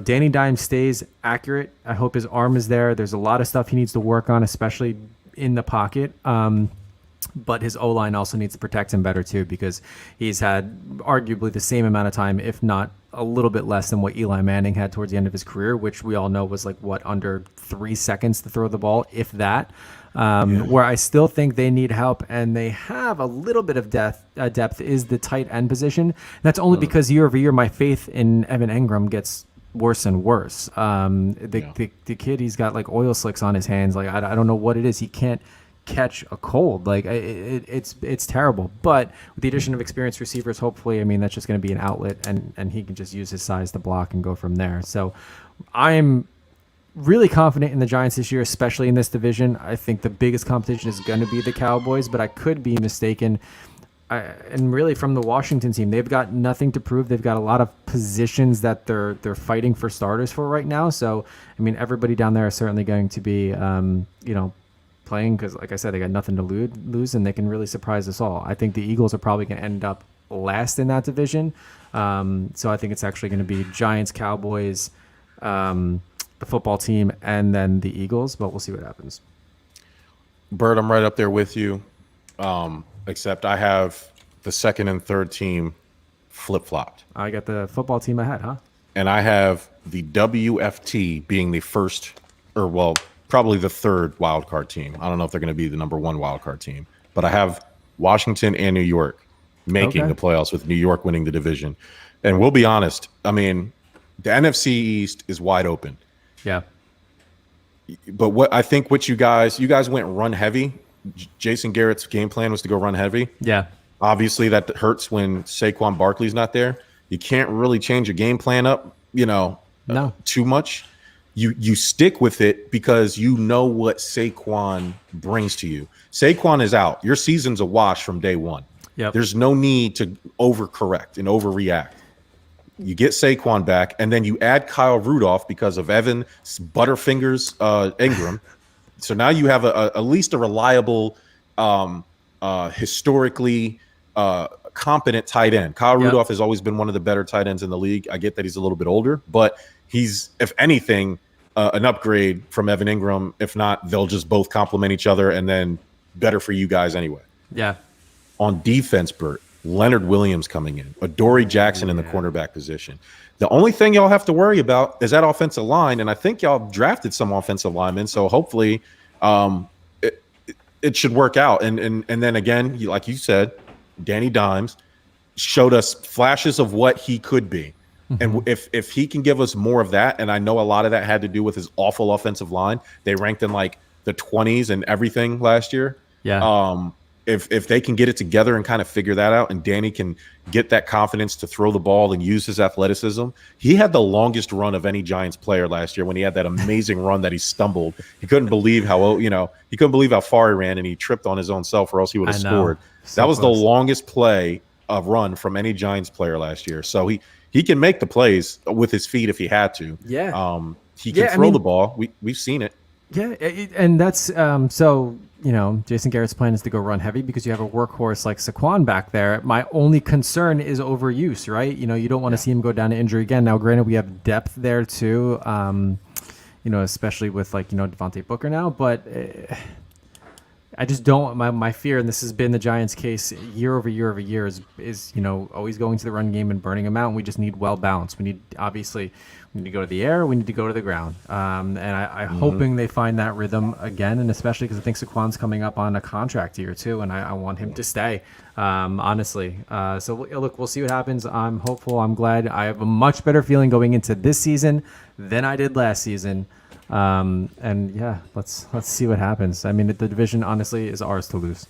Danny Dimes stays accurate. I hope his arm is there. There's a lot of stuff he needs to work on, especially in the pocket. But his O-line also needs to protect him better too, because he's had arguably the same amount of time, if not a little bit less than what Eli Manning had towards the end of his career, which we all know was like under 3 seconds to throw the ball, if that. Where I still think they need help, and they have a little bit of depth is the tight end position. That's only because year over year, my faith in Evan Engram gets worse and worse. The kid, he's got like oil slicks on his hands. Like I don't know what it is. He can't catch a cold. Like it's terrible. But with the addition of experienced receivers, hopefully, I mean, that's just going to be an outlet, and he can just use his size to block and go from there. So I'm really confident in the Giants this year, especially in this division. I think the biggest competition is going to be the Cowboys, but I could be mistaken. And really, from the Washington team, they've got nothing to prove. They've got a lot of positions that they're fighting for starters for right now. So, I mean, everybody down there is certainly going to be, playing because, like I said, they got nothing to lose, and they can really surprise us all. I think the Eagles are probably going to end up last in that division. So I think it's actually going to be Giants, Cowboys, the football team, and then the Eagles, but we'll see what happens. Bert, I'm right up there with you, except I have the second and third team flip-flopped. I got the football team ahead, huh? And I have the WFT being the first, or well, probably the third wild card team. I don't know if they're going to be the number one wild card team, but I have Washington and New York making the playoffs, with New York winning the division. And we'll be honest, I mean, the NFC East is wide open. Yeah. But what you guys went run heavy. Jason Garrett's game plan was to go run heavy. Yeah. Obviously that hurts when Saquon Barkley's not there. You can't really change your game plan up, too much. You stick with it because you know what Saquon brings to you. Saquon is out. Your season's a wash from day one. Yep. There's no need to overcorrect and overreact. You get Saquon back, and then you add Kyle Rudolph because of Evan Butterfingers Ingram. So now you have at least a reliable, historically competent tight end. Kyle Rudolph has always been one of the better tight ends in the league. I get that he's a little bit older, but he's, if anything, an upgrade from Evan Ingram. If not, they'll just both complement each other, and then better for you guys anyway. Yeah. On defense, Bert, Leonard Williams coming in, Adoree Jackson in the cornerback position. The only thing y'all have to worry about is that offensive line, and I think y'all drafted some offensive linemen, so hopefully it should work out. And then again, like you said, Danny Dimes showed us flashes of what he could be. Mm-hmm. And if he can give us more of that, and I know a lot of that had to do with his awful offensive line. They ranked in like the 20s and everything last year. Yeah. If they can get it together and kind of figure that out, and Danny can get that confidence to throw the ball and use his athleticism. He had the longest run of any Giants player last year when he had that amazing run that he stumbled. He couldn't believe he couldn't believe how far he ran, and he tripped on his own self, or else he would have scored. So that was close. The longest play of run from any Giants player last year. So he can make the plays with his feet if he had to. Yeah. He can throw the ball. We've seen it. Yeah, and that's so Jason Garrett's plan is to go run heavy because you have a workhorse like Saquon back there. My only concern is overuse, right? You don't want to see him go down to injury again. Now, granted, we have depth there too, especially with Devontae Booker now, but I just don't. My fear, and this has been the Giants' case year over year over year, is always going to the run game and burning them out. And we just need well balanced. We need to go to the air. We need to go to the ground. And I'm hoping they find that rhythm again, and especially because I think Saquon's coming up on a contract year too, and I want him to stay. Honestly. So look, we'll see what happens. I'm hopeful. I'm glad. I have a much better feeling going into this season than I did last season. And yeah, let's see what happens. I mean, the division honestly is ours to lose.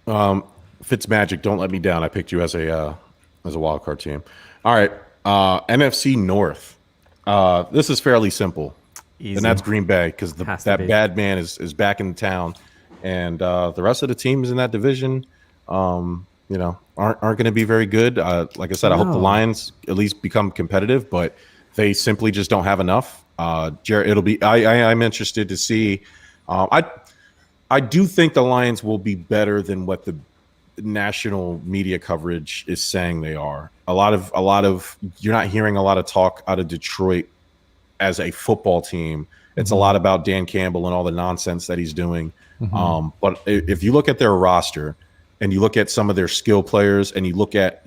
Fitzmagic, don't let me down. I picked you as a wild card team. All right, NFC North. This is fairly simple. Easy. And that's Green Bay, because that bad man is back in town, and the rest of the teams in that division, aren't going to be very good. Like I said, I hope the Lions at least become competitive, but they simply just don't have enough. Jared, I'm interested to see. I do think the Lions will be better than what the national media coverage is saying they are. A lot of you're not hearing a lot of talk out of Detroit as a football team. It's a lot about Dan Campbell and all the nonsense that he's doing. But if you look at their roster and you look at some of their skill players and you look at,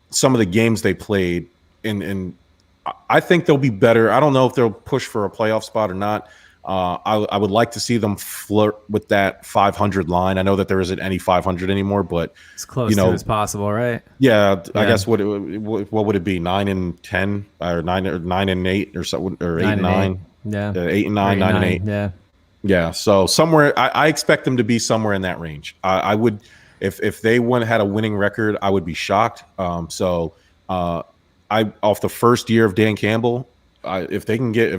some of the games they played, and I think they'll be better. I don't know if they'll push for a playoff spot or not. I would like to see them flirt with that 500 line. I know that there isn't any 500 anymore, but As close to as possible, right? yeah, I guess what would it be? 9-10 or 9-8 or so, or 8-9? Yeah, 8-9, 9-8. Yeah. Yeah, so somewhere I expect them to be somewhere in that range. I would, if they had a winning record, I would be shocked. I off the first year of Dan Campbell, if they can get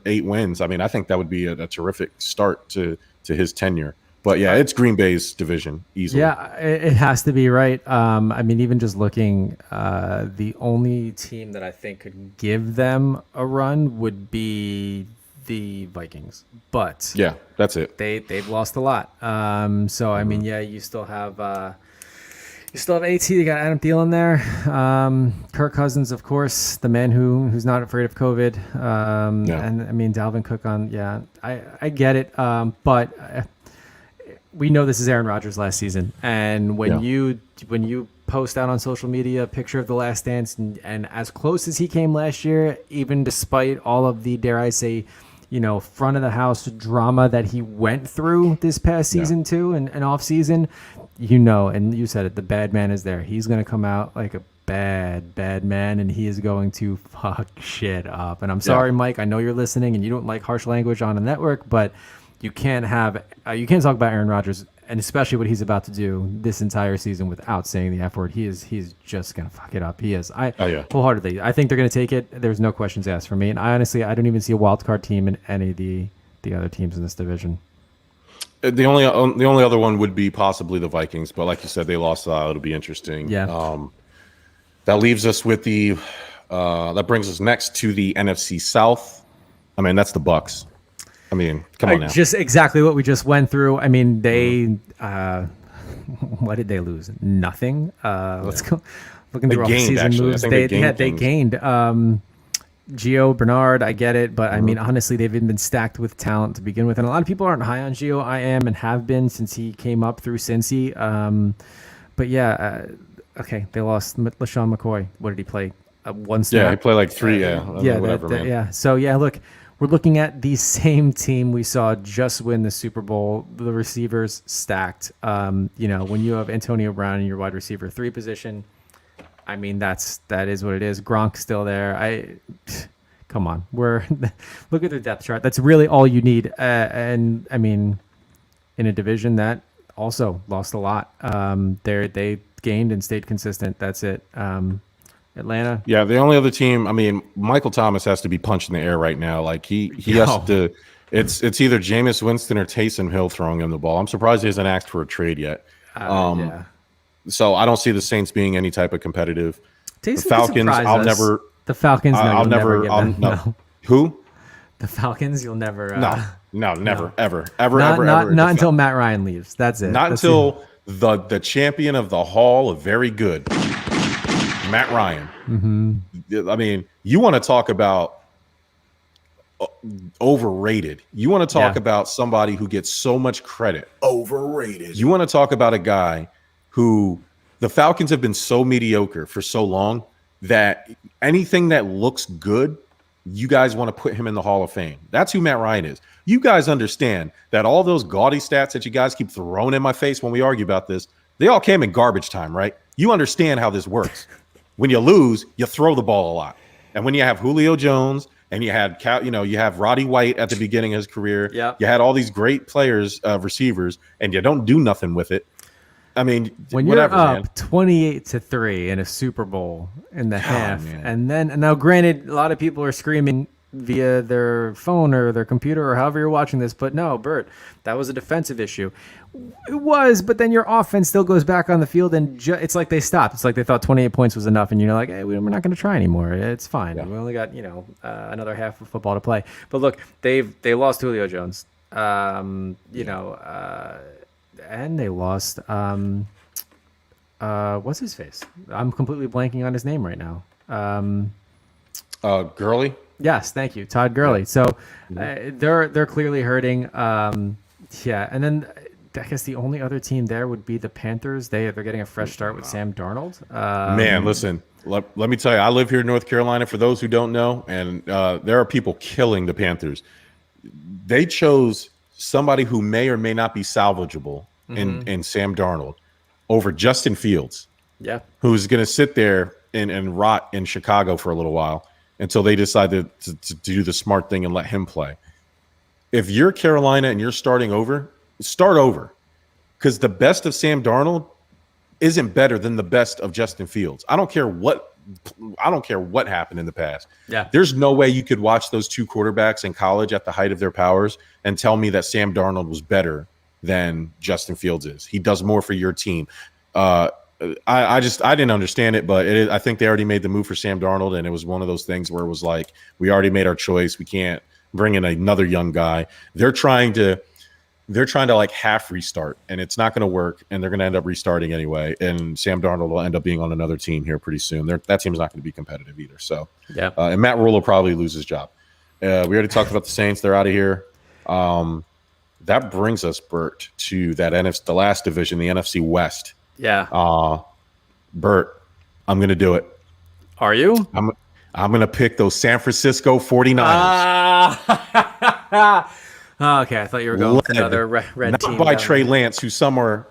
8 wins, I mean, I think that would be a terrific start to his tenure. But yeah, it's Green Bay's division easily. Yeah, it has to be, right. I mean, even just looking, the only team that I think could give them a run would be the Vikings. But yeah, that's it. They've lost a lot. So I mean, yeah, you still have AT. You got Adam Thielen there. Kirk Cousins, of course, the man who's not afraid of COVID. And I mean, Dalvin Cook on. Yeah, I get it. But we know this is Aaron Rodgers last season, and when you post out on social media a picture of the Last Dance, and as close as he came last year, even despite all of the, dare I say, front of the house drama that he went through this past season too, and off season, and you said it, the bad man is there. He's going to come out like a bad man, and he is going to fuck shit up. And I'm sorry, Mike, I know you're listening and you don't like harsh language on a network, but you can't talk about Aaron Rodgers, and especially what he's about to do this entire season, without saying the F word. He's just gonna fuck it up. He is. Wholeheartedly. I think they're gonna take it. There's no questions asked for me. And I don't even see a wild card team in any of the other teams in this division. The only other one would be possibly the Vikings, but like you said, they lost. It'll be interesting. Yeah. That leaves us with that brings us next to the NFC South. I mean, that's the Bucks. I mean, come on now. Just exactly what we just went through. I mean, they what did they lose? Nothing. Let's go looking through all the season moves. They gained. Gio Bernard, I get it, but I mean, honestly, they've been stacked with talent to begin with, and a lot of people aren't high on Gio. I am and have been since he came up through Cincy. But yeah, okay, they lost LaShawn McCoy. What did he play? One snap. Yeah, he played like 3. Whatever. Yeah. So yeah, look. We're looking at the same team we saw just win the Super Bowl. The receivers stacked. When you have Antonio Brown in your wide receiver 3 position, I mean that is what it is. Gronk's still there. Come on. Look at the depth chart. That's really all you need. And I mean, in a division that also lost a lot, they gained and stayed consistent. That's it. Atlanta. Yeah, the only other team, I mean, Michael Thomas has to be punched in the air right now. Like he has to. It's either Jameis Winston or Taysom Hill throwing him the ball. I'm surprised he hasn't asked for a trade yet. So I don't see the Saints being any type of competitive. The Falcons, I'll never. The Falcons, no, I'll never. No. Who? The Falcons, you'll never. Never, ever, not until Matt Ryan leaves. That's it. Not until the champion of the Hall of Very Good, Matt Ryan. I mean, you want to talk about overrated. You want to talk about somebody who gets so much credit. Overrated. You want to talk about a guy who the Falcons have been so mediocre for so long that anything that looks good, you guys want to put him in the Hall of Fame. That's who Matt Ryan is. You guys understand that all those gaudy stats that you guys keep throwing in my face when we argue about this, they all came in garbage time, right? You understand how this works. When you lose, you throw the ball a lot. And when you have Julio Jones and you have Roddy White at the beginning of his career, you had all these great players, receivers, and you don't do nothing with it. I mean, when you're up 28-3 in a Super Bowl in the half, and now granted, a lot of people are screaming via their phone or their computer or however you're watching this, but no, Bert, that was a defensive issue. It was, but then your offense still goes back on the field, and it's like they stopped. It's like they thought 28 points was enough, and you're like, hey, we're not going to try anymore. It's fine. We only got another half of football to play. But look, they lost Julio Jones. And they lost what's his face? I'm completely blanking on his name right now. Gurley. Yes, thank you, Todd Gurley. So they're clearly hurting. And then guess the only other team there would be the Panthers. They're getting a fresh start with Sam Darnold. Man, listen, let me tell you, I live here in North Carolina, for those who don't know, and there are people killing the Panthers. They chose somebody who may or may not be salvageable in Sam Darnold over Justin Fields, who's going to sit there and rot in Chicago for a little while until they decide to do the smart thing and let him play. If you're Carolina and you're starting over, start over, because the best of Sam Darnold isn't better than the best of Justin Fields. I don't care what happened in the past. Yeah. There's no way you could watch those two quarterbacks in college at the height of their powers and tell me that Sam Darnold was better than Justin Fields is. He does more for your team. I didn't understand it, but I think they already made the move for Sam Darnold, and it was one of those things where it was like, we already made our choice. We can't bring in another young guy. They're trying to like half restart, and it's not going to work, and they're going to end up restarting anyway. And Sam Darnold will end up being on another team here pretty soon. That team's not going to be competitive either. So, and Matt Rule will probably lose his job. We already talked about the Saints. They're out of here. That brings us, Bert, to the last division, the NFC West. Yeah. Bert, I'm going to do it. Are you? I'm going to pick those San Francisco 49ers. Oh, okay, I thought you were going with another red team. Not by Trey Lance, who some are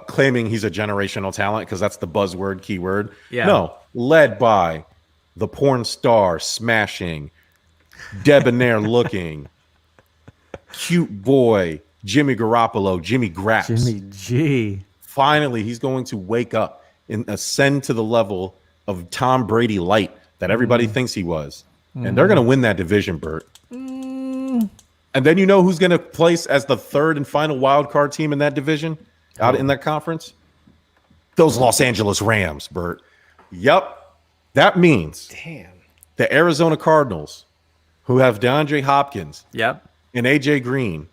claiming he's a generational talent because that's the buzzword, keyword. Yeah. No, led by the porn star smashing, debonair looking, cute boy, Jimmy Garoppolo, Jimmy Graps. Jimmy G. Finally, he's going to wake up and ascend to the level of Tom Brady light that everybody thinks he was. And they're going to win that division, Bert. And then you know who's going to place as the third and final wild card team in that division out in that conference? Those Los Angeles Rams, Bert. Yep. That means the Arizona Cardinals, who have DeAndre Hopkins and A.J. Green,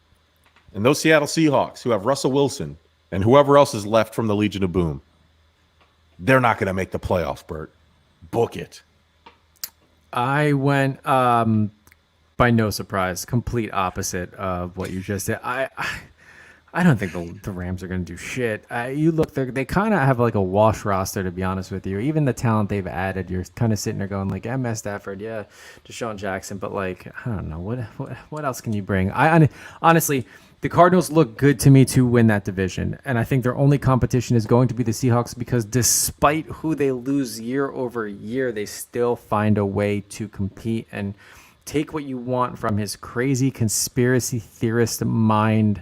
and those Seattle Seahawks, who have Russell Wilson and whoever else is left from the Legion of Boom, they're not going to make the playoffs, Bert. Book it. I went by no surprise, complete opposite of what you just said. I don't think the Rams are going to do shit. You look, they kind of have like a wash roster, to be honest with you. Even the talent they've added, you're kind of sitting there going like, M.S. Stafford, Deshaun Jackson, but like, I don't know, what else can you bring? Honestly, the Cardinals look good to me to win that division, and I think their only competition is going to be the Seahawks, because despite who they lose year over year, they still find a way to compete and take what you want from his crazy conspiracy theorist mind.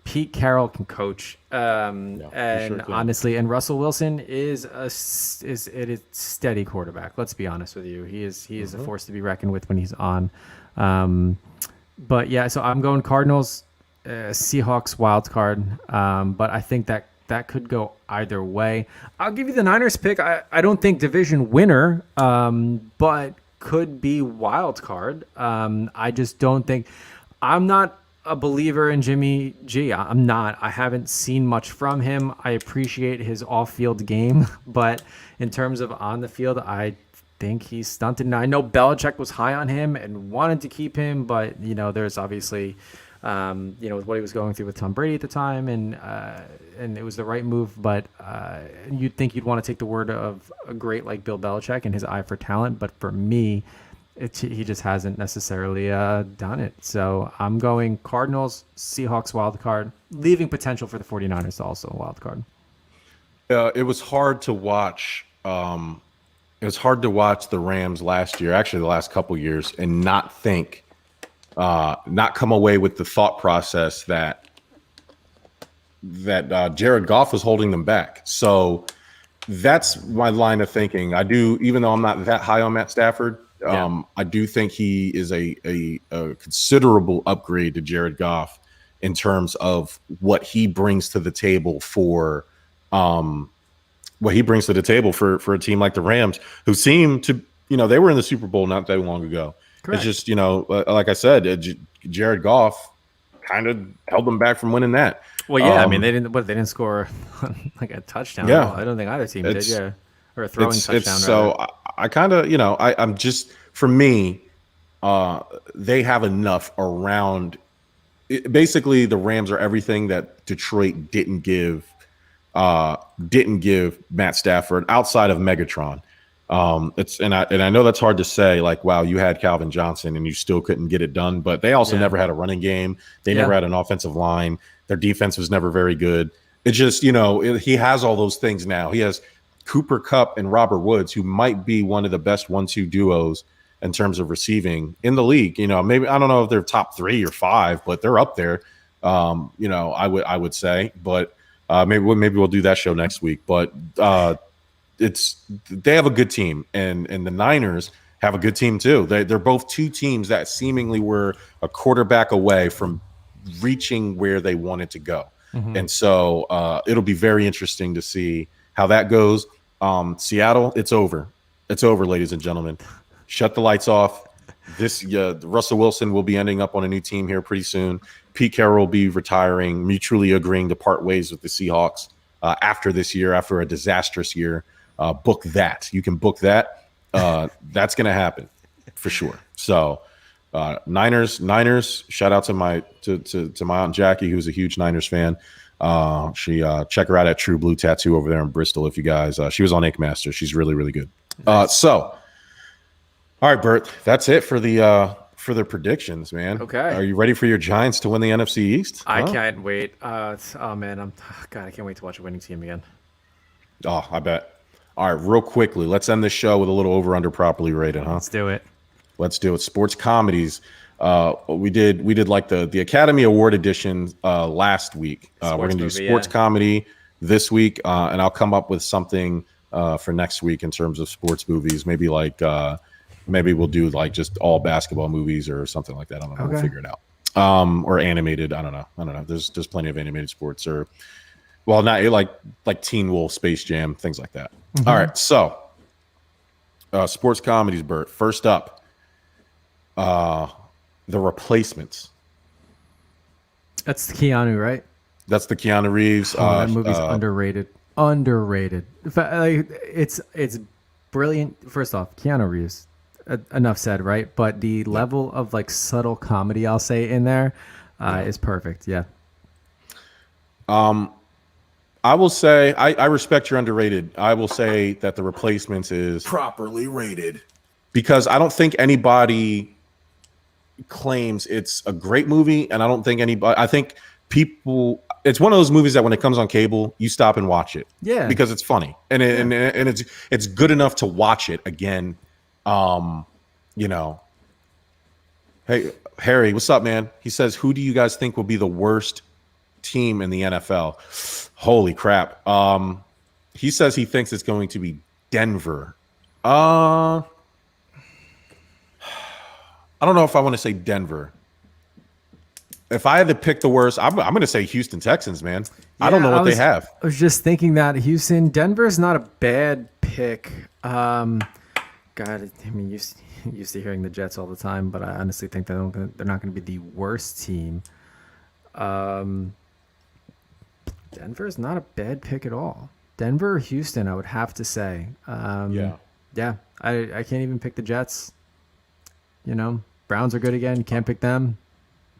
Pete Carroll can coach, and sure honestly, and Russell Wilson is a steady quarterback. Let's be honest with you, he is a force to be reckoned with when he's on. But yeah, so I'm going Cardinals, Seahawks wild card, but I think that could go either way. I'll give you the Niners pick. I don't think division winner, but could be wild card. I just don't think. I'm not a believer in Jimmy G. I'm not. I haven't seen much from him. I appreciate his off-field game, but in terms of on the field, I think he's stunted. Now, I know Belichick was high on him and wanted to keep him, but there's obviously, with what he was going through with Tom Brady at the time, and it was the right move. But you'd think you'd want to take the word of a great like Bill Belichick and his eye for talent, but for me, he just hasn't necessarily done it. So I'm going Cardinals, Seahawks wild card, leaving potential for the 49ers to also wild card. It was hard to watch. It was hard to watch the Rams last year, actually the last couple years, and not come away with the thought process that Jared Goff was holding them back. So that's my line of thinking. I do, even though I'm not that high on Matt Stafford, I do think he is a considerable upgrade to Jared Goff in terms of what he brings to the table for a team like the Rams, who seem to, they were in the Super Bowl not that long ago. Correct. It's just, like I said, Jared Goff kind of held them back from winning that. Well, yeah, they didn't score like a touchdown. Yeah, I don't think either team did. Yeah, or a throwing touchdown. So I kind of, I'm just, for me, they have enough around basically the Rams are everything that Detroit didn't give Matt Stafford outside of Megatron. I know that's hard to say, like, wow, you had Calvin Johnson and you still couldn't get it done, but they also never had a running game. They never had an offensive line. Their defense was never very good. It's just, he has all those things now. He has Cooper Kupp and Robert Woods, who might be one of the best 1-2 duos in terms of receiving in the league. Maybe, I don't know if they're top 3 or 5, but they're up there. I would say, but maybe we'll do that show next week. But they have a good team, and the Niners have a good team too. They're both two teams that seemingly were a quarterback away from reaching where they wanted to go. Mm-hmm. And so it'll be very interesting to see how that goes. Seattle, it's over. It's over, ladies and gentlemen. Shut the lights off. Russell Wilson will be ending up on a new team here pretty soon. Pete Carroll will be retiring, mutually agreeing to part ways with the Seahawks after this year, after a disastrous year. Book that. You can book that. That's going to happen for sure. So Niners, shout out to my Aunt Jackie, who's a huge Niners fan. She check her out at True Blue Tattoo over there in Bristol. If you guys, she was on Ink Master. She's really, really good. Nice. All right, Bert, that's it for the predictions, man. Okay. Are you ready for your Giants to win the NFC East? I can't wait. Oh man, I can't wait to watch a winning team again. Oh, I bet. All right, real quickly, let's end this show with a little over/under properly rated, huh? Let's do it. Let's do it. Sports comedies. We did like the Academy Award edition last week. We're gonna do sports comedy this week, and I'll come up with something for next week in terms of sports movies. Maybe maybe we'll do like just all basketball movies or something like that. I don't know. Okay. We'll figure it out. Or animated. I don't know. There's plenty of animated sports, or well, not like Teen Wolf, Space Jam, things like that. Mm-hmm. All right. So sports comedies, Bert. First up, The Replacements. That's the Keanu, right? That's the Keanu Reeves. That movie's underrated. Underrated. It's brilliant. First off, Keanu Reeves. Enough said, right? But the level of like subtle comedy, I'll say, in there is perfect. Yeah. I will say I respect your underrated. I will say that The Replacements is properly rated because I don't think anybody claims it's a great movie, and I don't think anybody. I think people. It's one of those movies that when it comes on cable, you stop and watch it. Yeah, because it's funny and it's good enough to watch it again. Hey, Harry, what's up, man? He says, who do you guys think will be the worst team in the NFL? Holy crap. He says he thinks it's going to be Denver. I don't know if I want to say Denver. If I had to pick the worst, I'm going to say Houston Texans, man. Yeah, I don't know what they have. I was just thinking that Denver's not a bad pick. God, I mean, used to hearing the Jets all the time, but I honestly think they're not going to be the worst team. Denver's not a bad pick at all. Denver or Houston, I would have to say. Yeah, I can't even pick the Jets. Browns are good again. You can't pick them.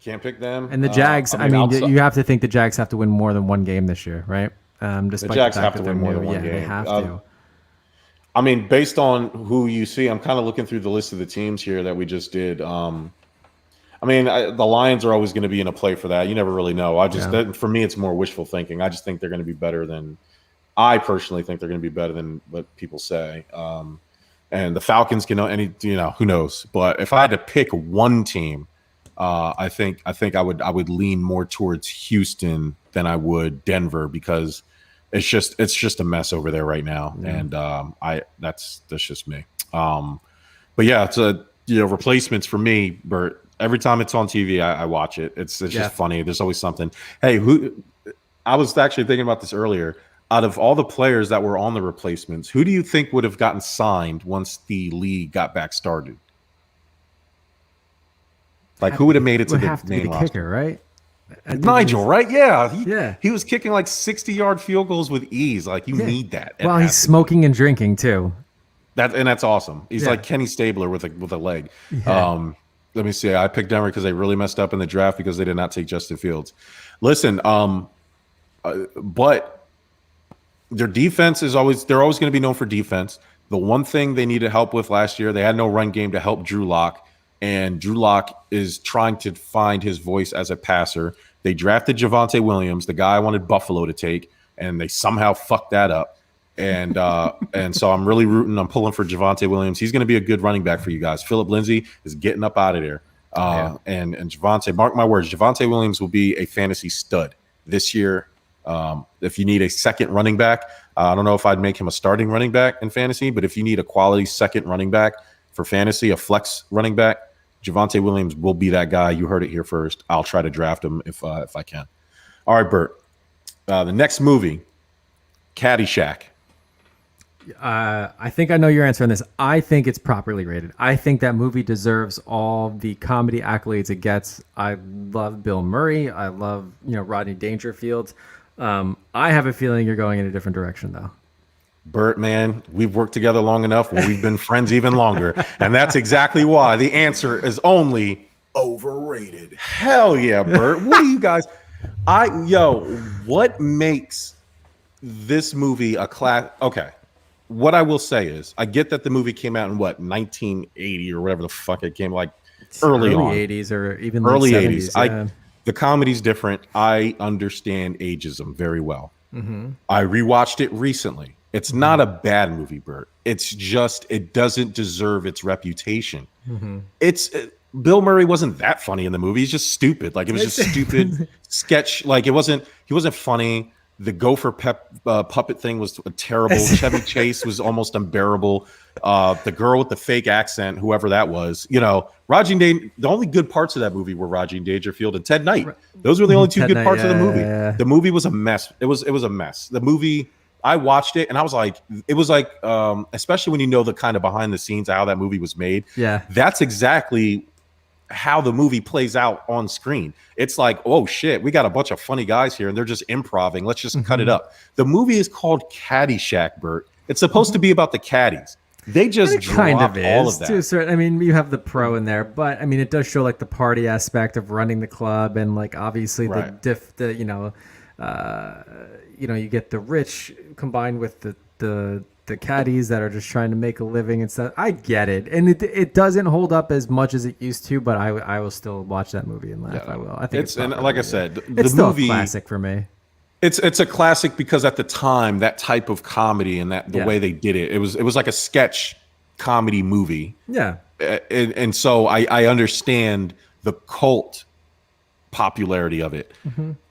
Can't pick them. And the Jags, you have to think the Jags have to win more than one game this year, right? The Jags have to win more than one game. They have to. I mean, based on who you see, I'm kind of looking through the list of the teams here that we just did. The Lions are always going to be in a play for that. You never really know. For me, it's more wishful thinking. I just think they're going to be better than – I personally think they're going to be better than what people say. And the Falcons can – who knows. But if I had to pick one team, I think I would lean more towards Houston than I would Denver because – it's just a mess over there right now, and that's just me. But yeah, it's replacements for me, Bert. Every time it's on TV, I watch it. It's just funny. There's always something. Hey, I was actually thinking about this earlier. Out of all the players that were on the replacements, who do you think would have gotten signed once the league got back started? Like, who would have made it to the main roster? Kicker, right? Nigel, right? Yeah. He was kicking like 60-yard field goals with ease. Like, you need that. Well, he's smoking and drinking too. That's awesome. He's like Kenny Stabler with a leg. Yeah. Let me see. I picked Denver because they really messed up in the draft because they did not take Justin Fields. Listen, but their defense is they're always going to be known for defense. The one thing they needed help with last year, they had no run game to help Drew Lock, and Drew Lock is trying to find his voice as a passer. They drafted Javonte Williams, the guy I wanted Buffalo to take, and they somehow fucked that up. And and so I'm really rooting. I'm pulling for Javonte Williams. He's going to be a good running back for you guys. Philip Lindsay is getting up out of there. And Javonte, mark my words, Javonte Williams will be a fantasy stud this year. If you need a second running back, I don't know if I'd make him a starting running back in fantasy, but if you need a quality second running back for fantasy, a flex running back, Javonte Williams will be that guy. You heard it here first. I'll try to draft him if I can. All right, Bert. The next movie, Caddyshack. I think I know your answer on this. I think it's properly rated. I think that movie deserves all the comedy accolades it gets. I love Bill Murray. I love, Rodney Dangerfield. I have a feeling you're going in a different direction, though. Bert, man, we've worked together long enough where we've been friends even longer. And that's exactly why the answer is only overrated. Hell yeah, Bert. What do you guys... what makes this movie a class... Okay. What I will say is, I get that the movie came out in 1980 or whatever the fuck it came, like early on. 80s or even early late 80s. 70s. Yeah. The comedy's different. I understand ageism very well. Mm-hmm. I rewatched it recently. It's not a bad movie, Bert. It's just it doesn't deserve its reputation. Mm-hmm. Bill Murray wasn't that funny in the movie. He's just stupid. Like it was just stupid sketch. Like he wasn't funny. The gopher puppet thing was terrible. Chevy Chase was almost unbearable. The girl with the fake accent, whoever that was, the only good parts of that movie were Rodgers Dangerfield and Ted Knight. Those were the only two good parts of the movie. Yeah. The movie was a mess. It was a mess. The movie, I watched it and I was like, especially when you know the kind of behind the scenes of how that movie was made. Yeah, that's exactly how the movie plays out on screen. It's like, oh shit, we got a bunch of funny guys here and they're just improvising. Let's just cut it up. The movie is called Caddyshack, Bert. It's supposed to be about the caddies. They just kind of all of that. To a certain, you have the pro in there, but it does show like the party aspect of running the club and like obviously you get the rich combined with the caddies that are just trying to make a living and stuff. I get it, and it doesn't hold up as much as it used to, but I will still watch that movie and laugh. Yeah. I will. I think and like I said, the movie, still a classic for me. It's a classic because at the time that type of comedy and the way they did it, it was like a sketch comedy movie. Yeah, and so I understand the cult popularity of it,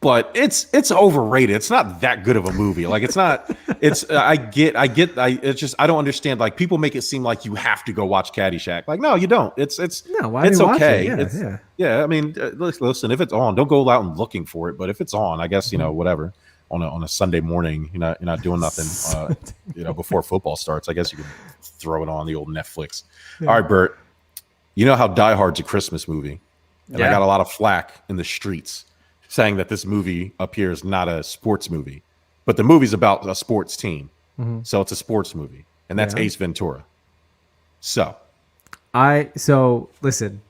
but it's overrated. It's not that good of a movie. Like it's not. It's I don't understand. Like people make it seem like you have to go watch Caddyshack. Like no, you don't. It's no. Why it's okay. Yeah. I mean, listen. If it's on, don't go out and looking for it. But if it's on, I guess whatever. On a Sunday morning, you're not doing nothing. Before football starts, I guess you can throw it on the old Netflix. Yeah. All right, Bert. You know how Die Hard's a Christmas movie. And I got a lot of flack in the streets saying that this movie up here is not a sports movie, but the movie's about a sports team. Mm-hmm. So it's a sports movie, and that's Ace Ventura. So listen,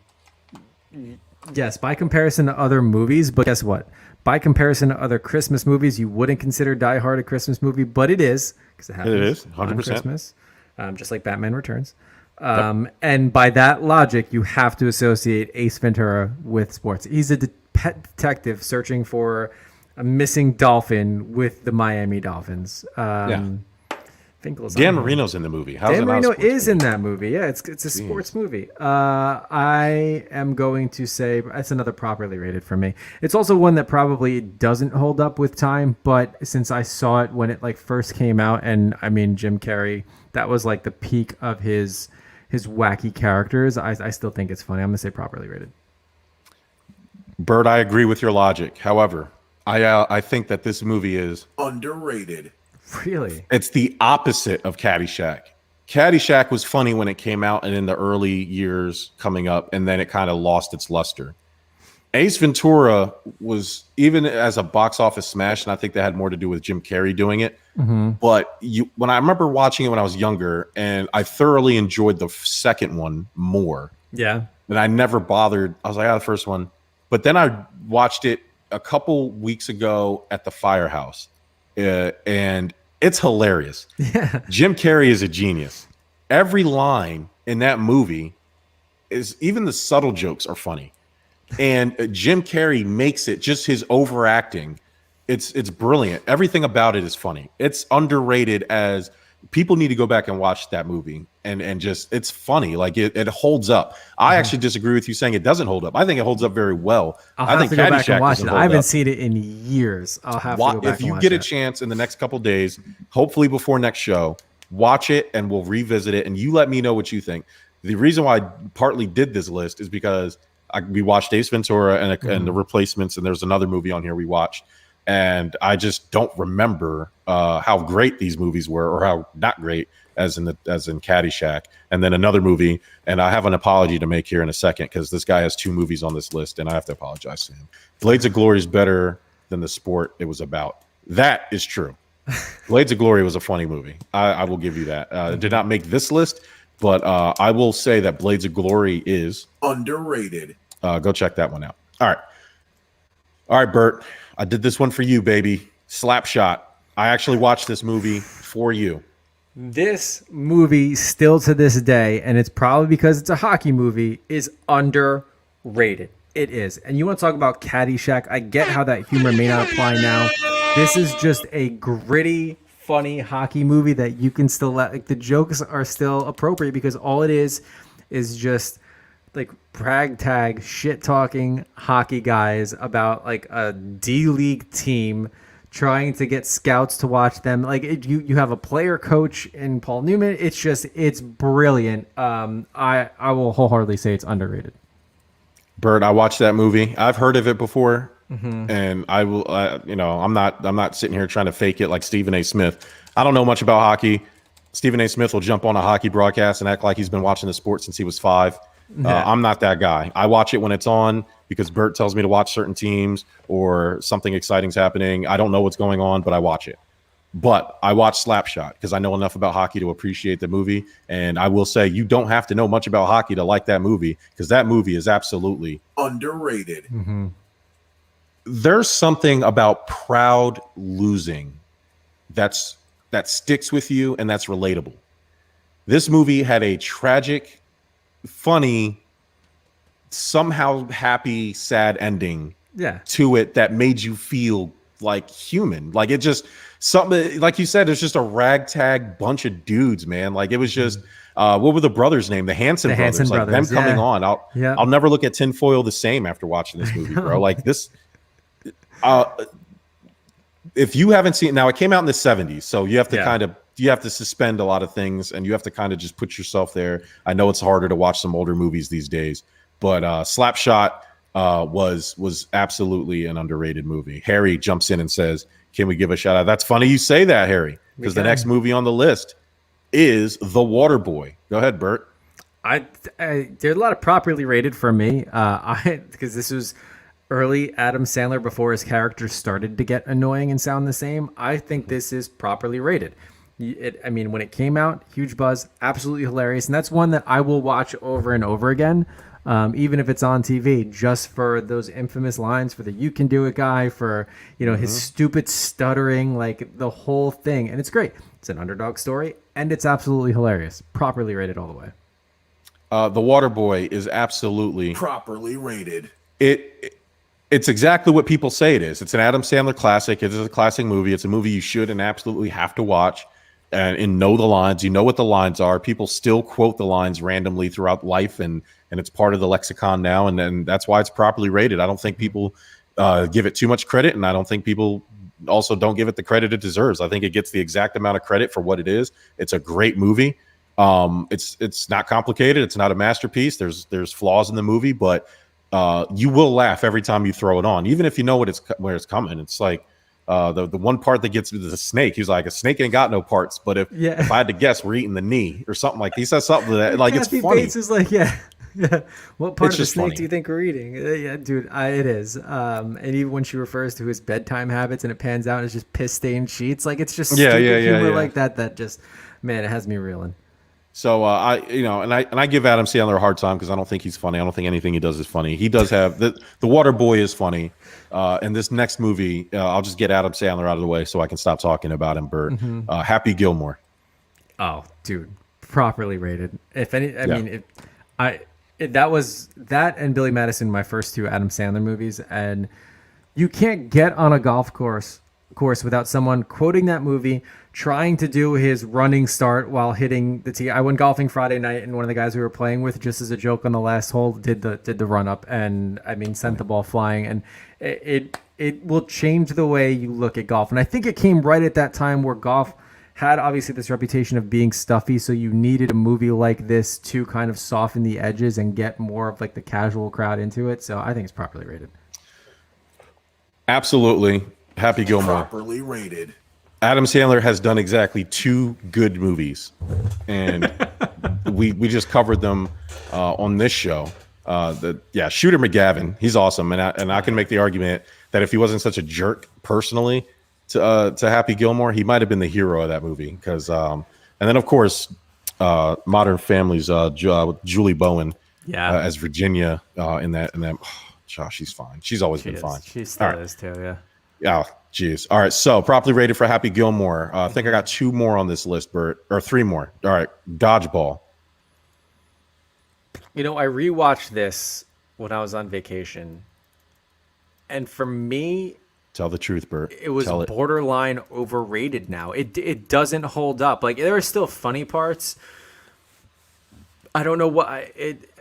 yes, by comparison to other movies, but guess what? By comparison to other Christmas movies, you wouldn't consider Die Hard a Christmas movie, but it is because it happens 100%. On Christmas, just like Batman Returns. And by that logic, you have to associate Ace Ventura with sports. He's a pet detective searching for a missing dolphin with the Miami Dolphins. Dan Marino's in the movie. Dan Marino is in that movie. Yeah, it's a sports movie. I am going to say that's another properly rated for me. It's also one that probably doesn't hold up with time, but since I saw it when it first came out, and Jim Carrey, that was like the peak of his wacky characters. I still think it's funny. I'm gonna say properly rated. Bert, I agree with your logic. However, I think that this movie is underrated. Really? It's the opposite of Caddyshack. Caddyshack was funny when it came out and in the early years coming up, and then it kind of lost its luster. Ace Ventura was, even as a box office smash, and I think that had more to do with Jim Carrey doing it. Mm-hmm. But when I remember watching it when I was younger, and I thoroughly enjoyed the second one more. Yeah. and I never bothered. I was like, the first one. But then I watched it a couple weeks ago at the Firehouse, and it's hilarious. Yeah. Jim Carrey is a genius. Every line in that movie is, even the subtle jokes are funny. And Jim Carrey makes it, just his overacting. It's brilliant. Everything about it is funny. It's underrated. As people need to go back and watch that movie, and just, it's funny. Like it holds up. I actually disagree with you saying it doesn't hold up. I think it holds up very well. I'll I have think to go back Caddyshack and watch doesn't it. hold I haven't up. seen it in years. I'll have to go back If you and get watch a chance in the next couple days, hopefully before next show, watch it and we'll revisit it, and you let me know what you think. The reason why I partly did this list is because we watched Ace Ventura and The Replacements, and there's another movie on here we watched, and I just don't remember how great these movies were, or how not great, as in Caddyshack. And then another movie, and I have an apology to make here in a second, because this guy has 2 movies on this list, and I have to apologize to him. Blades of Glory is better than the sport it was about. That is true. Blades of Glory was a funny movie. I will give you that. It did not make this list, but I will say that Blades of Glory is underrated. Go check that one out. All right, Bert. I did this one for you, baby. Slapshot. I actually watched this movie for you. This movie, still to this day, and it's probably because it's a hockey movie, is underrated. It is. And you want to talk about Caddyshack? I get how that humor may not apply now. This is just a gritty, funny hockey movie that you can still let, like, the jokes are still appropriate, because all it is just like ragtag shit talking hockey guys about like a D-League team trying to get scouts to watch them. Like you have a player coach in Paul Newman. It's brilliant. I will wholeheartedly say it's underrated. Bert, I watched that movie. I've heard of it before, and I will. I'm not sitting here trying to fake it like Stephen A. Smith. I don't know much about hockey. Stephen A. Smith will jump on a hockey broadcast and act like he's been watching the sport since he was 5. I'm not that guy. I watch it when it's on because Bert tells me to watch certain teams or something exciting's happening. I don't know what's going on, but I watch it. But I watch Slapshot because I know enough about hockey to appreciate the movie. And I will say, you don't have to know much about hockey to like that movie, because that movie is absolutely underrated. There's something about proud losing that sticks with you, and that's relatable. This movie had a tragic, funny, somehow happy, sad ending to it that made you feel like human. Like it just, something like you said, it's just a ragtag bunch of dudes, man. Like it was just what were the brothers' name? The Hanson brothers. Like them coming on. I'll never look at tinfoil the same after watching this movie, bro. Like this. If you haven't seen it, now, it came out in the 70s, so you have to you have to suspend a lot of things, and you have to kind of just put yourself there. I know it's harder to watch some older movies these days, but Slapshot was absolutely an underrated movie. Harry jumps in and says, "Can we give a shout out?" That's funny you say that, Harry, because the next movie on the list is The Waterboy. Go ahead, Bert. There's a lot of properly rated for me. Because this was early Adam Sandler before his character started to get annoying and sound the same. I think this is properly rated. When it came out, huge buzz, absolutely hilarious. And that's one that I will watch over and over again, even if it's on TV, just for those infamous lines, for the "you can do it" guy, for, his stupid stuttering, like the whole thing. And it's great. It's an underdog story, and it's absolutely hilarious. Properly rated all the way. The Waterboy is absolutely properly rated. It's exactly what people say it is. It's an Adam Sandler classic. It is a classic movie. It's a movie you should and absolutely have to watch and know the lines. You know what the lines are. People still quote the lines randomly throughout life, and it's part of the lexicon now, and then that's why it's properly rated. I don't think people give it too much credit, and I don't think people also don't give it the credit it deserves. I think it gets the exact amount of credit for what it is. It's a great movie. It's not complicated. It's not a masterpiece. There's flaws in the movie, but you will laugh every time you throw it on, even if you know where it's coming. It's like the one part that gets me to the snake. He's like, a snake ain't got no parts, but if I had to guess, we're eating the knee or something. Like he says something that, like, Kathy it's funny. Bates is like, what part It's of the just snake funny. do you think we're eating? Yeah, dude, it is. And even when she refers to his bedtime habits and it pans out, it's just piss stained sheets. Like it's just stupid humor like that just, man, it has me reeling. So I give Adam Sandler a hard time because I don't think he's funny. I don't think anything he does is funny. He does have the Water Boy is funny. And this next movie, I'll just get Adam Sandler out of the way so I can stop talking about him. Bert, Happy Gilmore. Oh, dude, properly rated. If any, I Yeah. mean, that was that and Billy Madison, my first two Adam Sandler movies, and you can't get on a golf course without someone quoting that movie, trying to do his running start while hitting the tee. I went golfing Friday night, and one of the guys we were playing with, just as a joke on the last hole, did the run up, and I mean sent the ball flying, and it will change the way you look at golf. And I think it came right at that time where golf had obviously this reputation of being stuffy, so you needed a movie like this to kind of soften the edges and get more of like the casual crowd into it. So I think it's properly rated. Absolutely. Happy Gilmore. Properly rated. Adam Sandler has done exactly 2 good movies, and we just covered them on this show. Shooter McGavin, he's awesome, and I can make the argument that if he wasn't such a jerk personally to Happy Gilmore, he might have been the hero of that movie. Because and then of course, Modern Family's Julie Bowen, as Virginia in that. Josh, she's fine. She's always been fine. She still is too. Yeah. Oh, geez. All right. So properly rated for Happy Gilmore. I think I got 2 more on this list, Bert, or 3 more. All right. Dodgeball. You know, I rewatched this when I was on vacation, and for me, Tell the truth, Bert. it was borderline overrated. Now it doesn't hold up. Like, there are still funny parts. I don't know what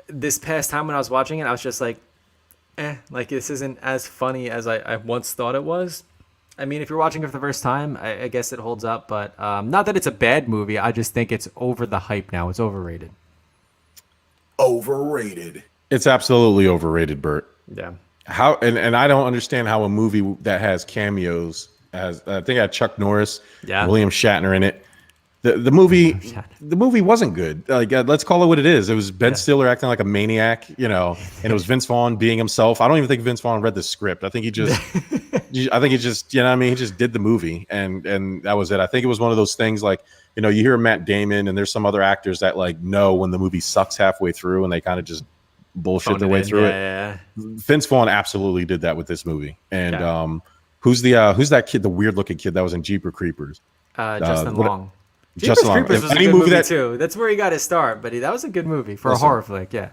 this past time when I was watching it, I was just like, like this isn't as funny as I once thought it was. I mean, if you're watching it for the first time, I guess it holds up, but not that it's a bad movie. I just think it's over the hype now. It's overrated. Overrated. It's absolutely overrated, Bert. Yeah. How and I don't understand how a movie that has cameos, as I think it had Chuck Norris, William Shatner in it. The movie wasn't good. Like, let's call it what it is. It was Ben Stiller acting like a maniac, and it was Vince Vaughn being himself. I don't even think Vince Vaughn read the script. I think he just, he just did the movie, and that was it. I think it was one of those things like, you hear Matt Damon and there's some other actors that like know when the movie sucks halfway through and they kind of just bullshit their way through it. Yeah. Vince Vaughn absolutely did that with this movie. And who's that kid, the weird looking kid that was in Jeepers Creepers? Justin Long. Justin Long. Creepers was a good movie too. That's where he got his start, but that was a good movie for a horror flick. Yeah.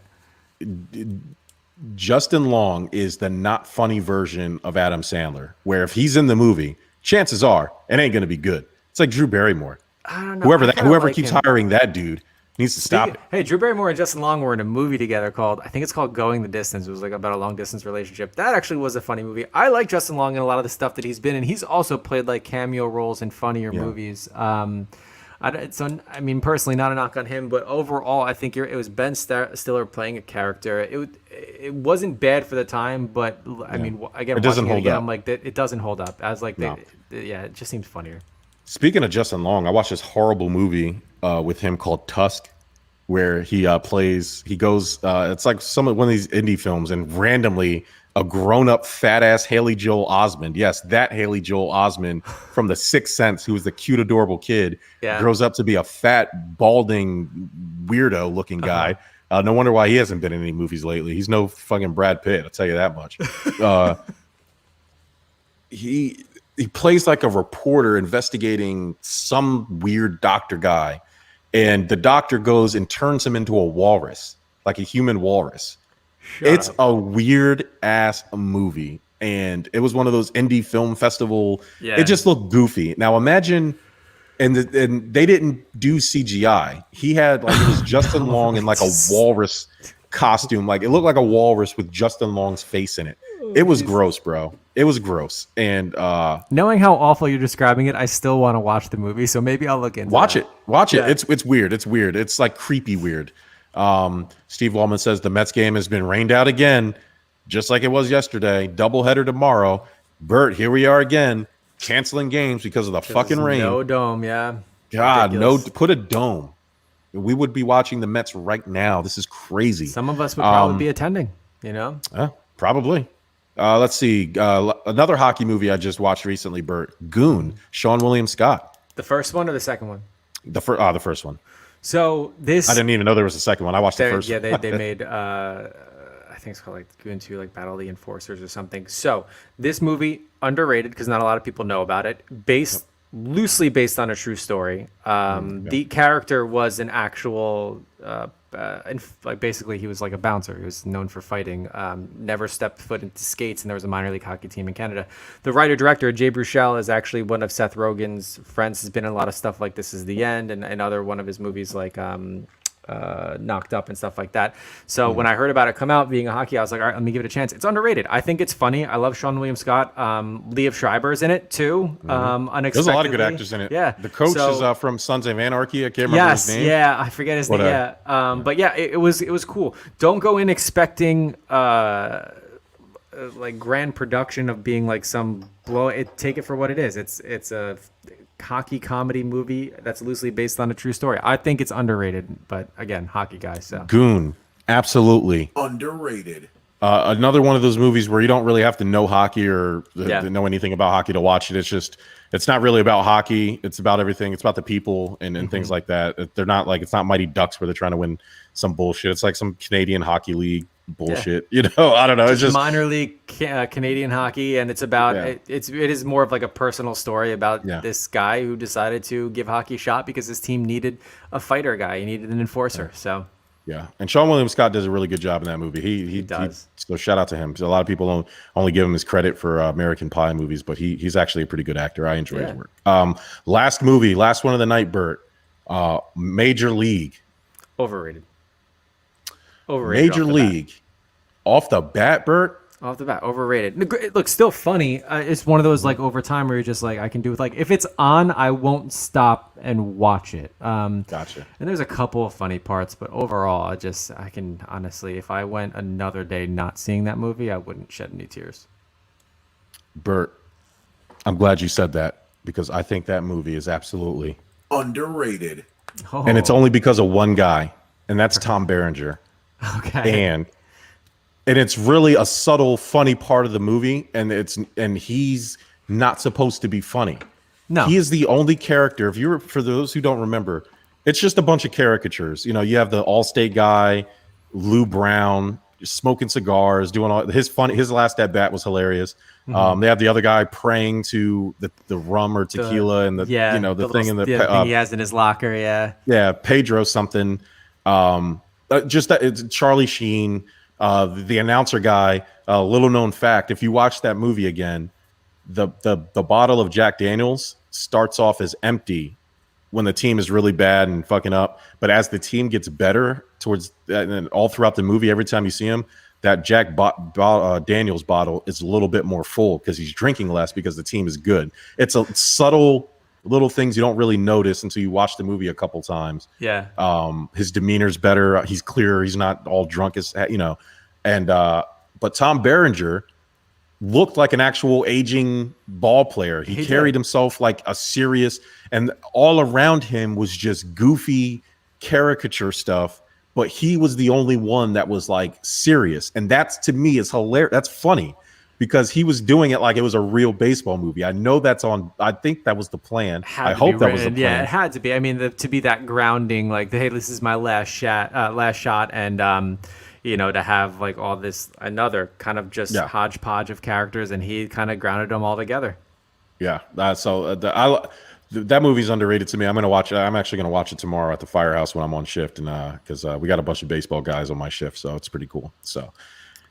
Justin Long is the not funny version of Adam Sandler, where if he's in the movie, chances are it ain't going to be good. It's like Drew Barrymore. I don't know. Whoever keeps hiring that dude needs to stop it. Hey, Drew Barrymore and Justin Long were in a movie together I think it's called Going the Distance. It was like about a long distance relationship. That actually was a funny movie. I like Justin Long in a lot of the stuff that he's been in. He's also played like cameo roles in funnier movies. I mean, personally, not a knock on him, but overall, I think it was Ben Stiller playing a character. It wasn't bad for the time, but I mean, again, it doesn't hold up. I'm like, it doesn't hold up. As like, it just seems funnier. Speaking of Justin Long, I watched this horrible movie with him called Tusk, where he goes, it's like one of these indie films, and randomly a grown-up fat-ass Haley Joel Osment, yes, that Haley Joel Osment from The Sixth Sense, who was the cute, adorable kid, grows up to be a fat, balding, weirdo-looking guy. No wonder why he hasn't been in any movies lately. He's no fucking Brad Pitt, I'll tell you that much. He plays like a reporter investigating some weird doctor guy, and the doctor goes and turns him into a walrus, like a human walrus. It's a weird ass movie, and it was one of those indie film festival. It just looked goofy. Now imagine, and they didn't do CGI. He had like, it was Justin Long in like a walrus costume. Like, it looked like a walrus with Justin Long's face in it. It was gross, bro. It was gross. And knowing how awful you're describing it, I still want to watch the movie. So maybe I'll look into it. Watch it. It's weird. It's weird. It's like creepy weird. Steve Wallman says the Mets game has been rained out again, just like it was yesterday. Doubleheader tomorrow. Bert, here we are again, canceling games because of the fucking rain. No dome, yeah. God, ridiculous. No, put a dome. We would be watching the Mets right now. This is crazy. Some of us would probably be attending, Probably. Let's see. Another hockey movie I just watched recently, Bert. Goon, Sean William Scott. The first one or the second one? The first one. So this, I didn't even know there was a second one. I watched the they- first yeah, one. they made I think it's called like Goon 2, like Battle of the Enforcers or something. So this movie underrated because not a lot of people know about it. Loosely based on a true story. The character was an actual, like basically he was like a bouncer. He was known for fighting. Never stepped foot into skates, and there was a minor league hockey team in Canada. The writer director Jay Baruchel is actually one of Seth Rogen's friends. Has been in a lot of stuff like This Is the End and other one of his movies like Knocked Up and stuff like that. So when I heard about it come out being a hockey, I was like, all right, let me give it a chance. It's underrated. I think it's funny. I love Sean William Scott. Liev Schreiber's in it too. Unexpectedly. There's a lot of good actors in it. Yeah. The coach So- is from Sons of Anarchy. I can't remember his name. yeah, I forget his name. Whatever. Yeah, but yeah, it was cool. Don't go in expecting like grand production of being like some blow. Take it for what it is. It's a hockey comedy movie that's loosely based on a true story. I think it's underrated, but again, hockey guys. So Goon, absolutely. Underrated. Another one of those movies where you don't really have to know hockey or Yeah. know anything about hockey to watch it. It's not really about hockey. It's about everything. It's about the people and things like that. They're not like, it's not Mighty Ducks where they're trying to win some bullshit. It's like some Canadian hockey league bullshit. You know, I don't know. It's just minor league Canadian hockey, and it's about Yeah. it is more of like a personal story about Yeah. this guy who decided to give hockey a shot because his team needed a fighter guy. He needed an enforcer. So yeah. And Sean William Scott does a really good job in that movie. He does. So shout out to him. 'Cause a lot of people don't only give him his credit for American Pie movies, but he's actually a pretty good actor. I enjoy his Yeah. work. Last movie, last one of the night, Bert. Major League. overrated. Major off the bat. League. Off the bat, Bert. Off the bat, overrated. It looks still funny. It's one of those like over time where you're just like, I can do it. Like if it's on, I won't stop and watch it. Gotcha. And there's a couple of funny parts, but overall, I can honestly, if I went another day not seeing that movie, I wouldn't shed any tears. Bert, I'm glad you said that because I think that movie is absolutely, Underrated. Oh, and it's only because of one guy, and that's Tom Berenger. okay. And it's really a subtle, funny part of the movie, and he's not supposed to be funny. No. He is the only character. For those who don't remember, it's just a bunch of caricatures. You know, you have the Allstate guy, Lou Brown, smoking cigars, doing all his last at bat was hilarious. They have the other guy praying to the rum or tequila and the thing in the thing he has in his locker. Yeah. Pedro something. Just that it's Charlie Sheen, the announcer guy. Little known fact: if you watch that movie again, the bottle of Jack Daniels starts off as empty when the team is really bad and fucking up. But as the team gets better towards and all throughout the movie, every time you see him, that Daniels bottle is a little bit more full because he's drinking less because the team is good. It's a subtle little things you don't really notice until you watch the movie a couple times. Yeah. His demeanor's better. He's clearer. He's not all drunk as and but Tom Berenger looked like an actual aging ball player. He carried himself like a serious, and all around him was just goofy caricature stuff. But he was the only one that was like serious, and that's to me is hilarious. That's funny because he was doing it like it was a real baseball movie. I know that's on. I think that was the plan. I hope that was the plan. Yeah, it had to be. I mean, to be that grounding, like, hey, this is my last shot, and to have like all this another kind of just hodgepodge of characters, and he kind of grounded them all together. Yeah, that movie's underrated to me. I'm gonna watch it. I'm actually gonna watch it tomorrow at the Firehouse when I'm on shift, and because we got a bunch of baseball guys on my shift, so it's pretty cool. So,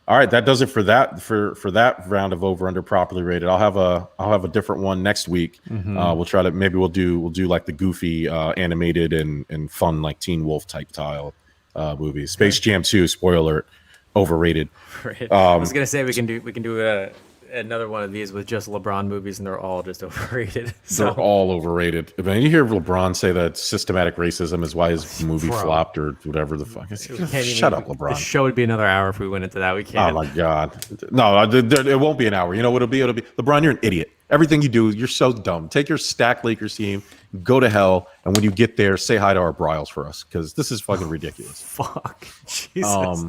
all right, that does it for that that round of over under properly rated. I'll have a different one next week. We'll try to we'll do like the goofy animated and fun like Teen Wolf type style movies. Space Jam 2, spoiler alert, overrated. Right. I was gonna say we can do another one of these with just LeBron movies, and they're all just overrated. So. They're all overrated. I mean, you hear LeBron say that systematic racism is why his movie flopped or whatever the fuck. Shut up, LeBron. The show would be another hour if we went into that. We can't. Oh my god, no, it won't be an hour. You know what it'll be? It'll be LeBron. You're an idiot. Everything you do, you're so dumb. Take your stacked Lakers team, go to hell, and when you get there, say hi to our Bryles for us because this is fucking ridiculous. Fuck, Jesus.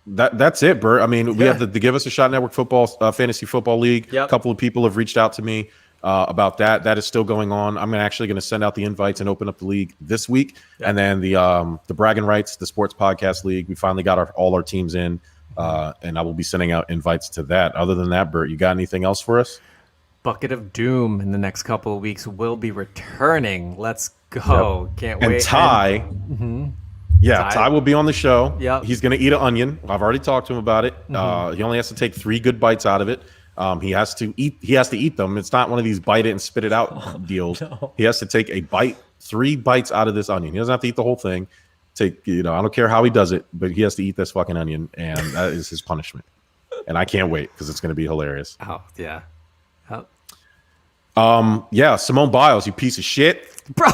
That's it, Bert. I mean, we have the Give Us a Shot Network Football Fantasy Football League. Yep. A couple of people have reached out to me. about that. That is still going on. I'm actually going to send out the invites and open up the league this week. Yeah. And then the Bragging Rights, the Sports Podcast League, we finally got all our teams in, and I will be sending out invites to that. Other than that, Bert, you got anything else for us? Bucket of Doom in the next couple of weeks will be returning. Let's go. Can't And wait. Ty, yeah, Ty. Ty will be on the show. Yep. He's going to eat an onion. I've already talked to him about it. He only has to take 3 good bites out of it. He has to eat them. It's not one of these bite it and spit it out deals. no. He has to take 3 bites out of this onion. He doesn't have to eat the whole thing. I don't care how he does it, but he has to eat this fucking onion, and that is his punishment. And I can't wait because it's going to be hilarious. Oh, yeah. Oh. Yeah, Simone Biles, you piece of shit. Bro.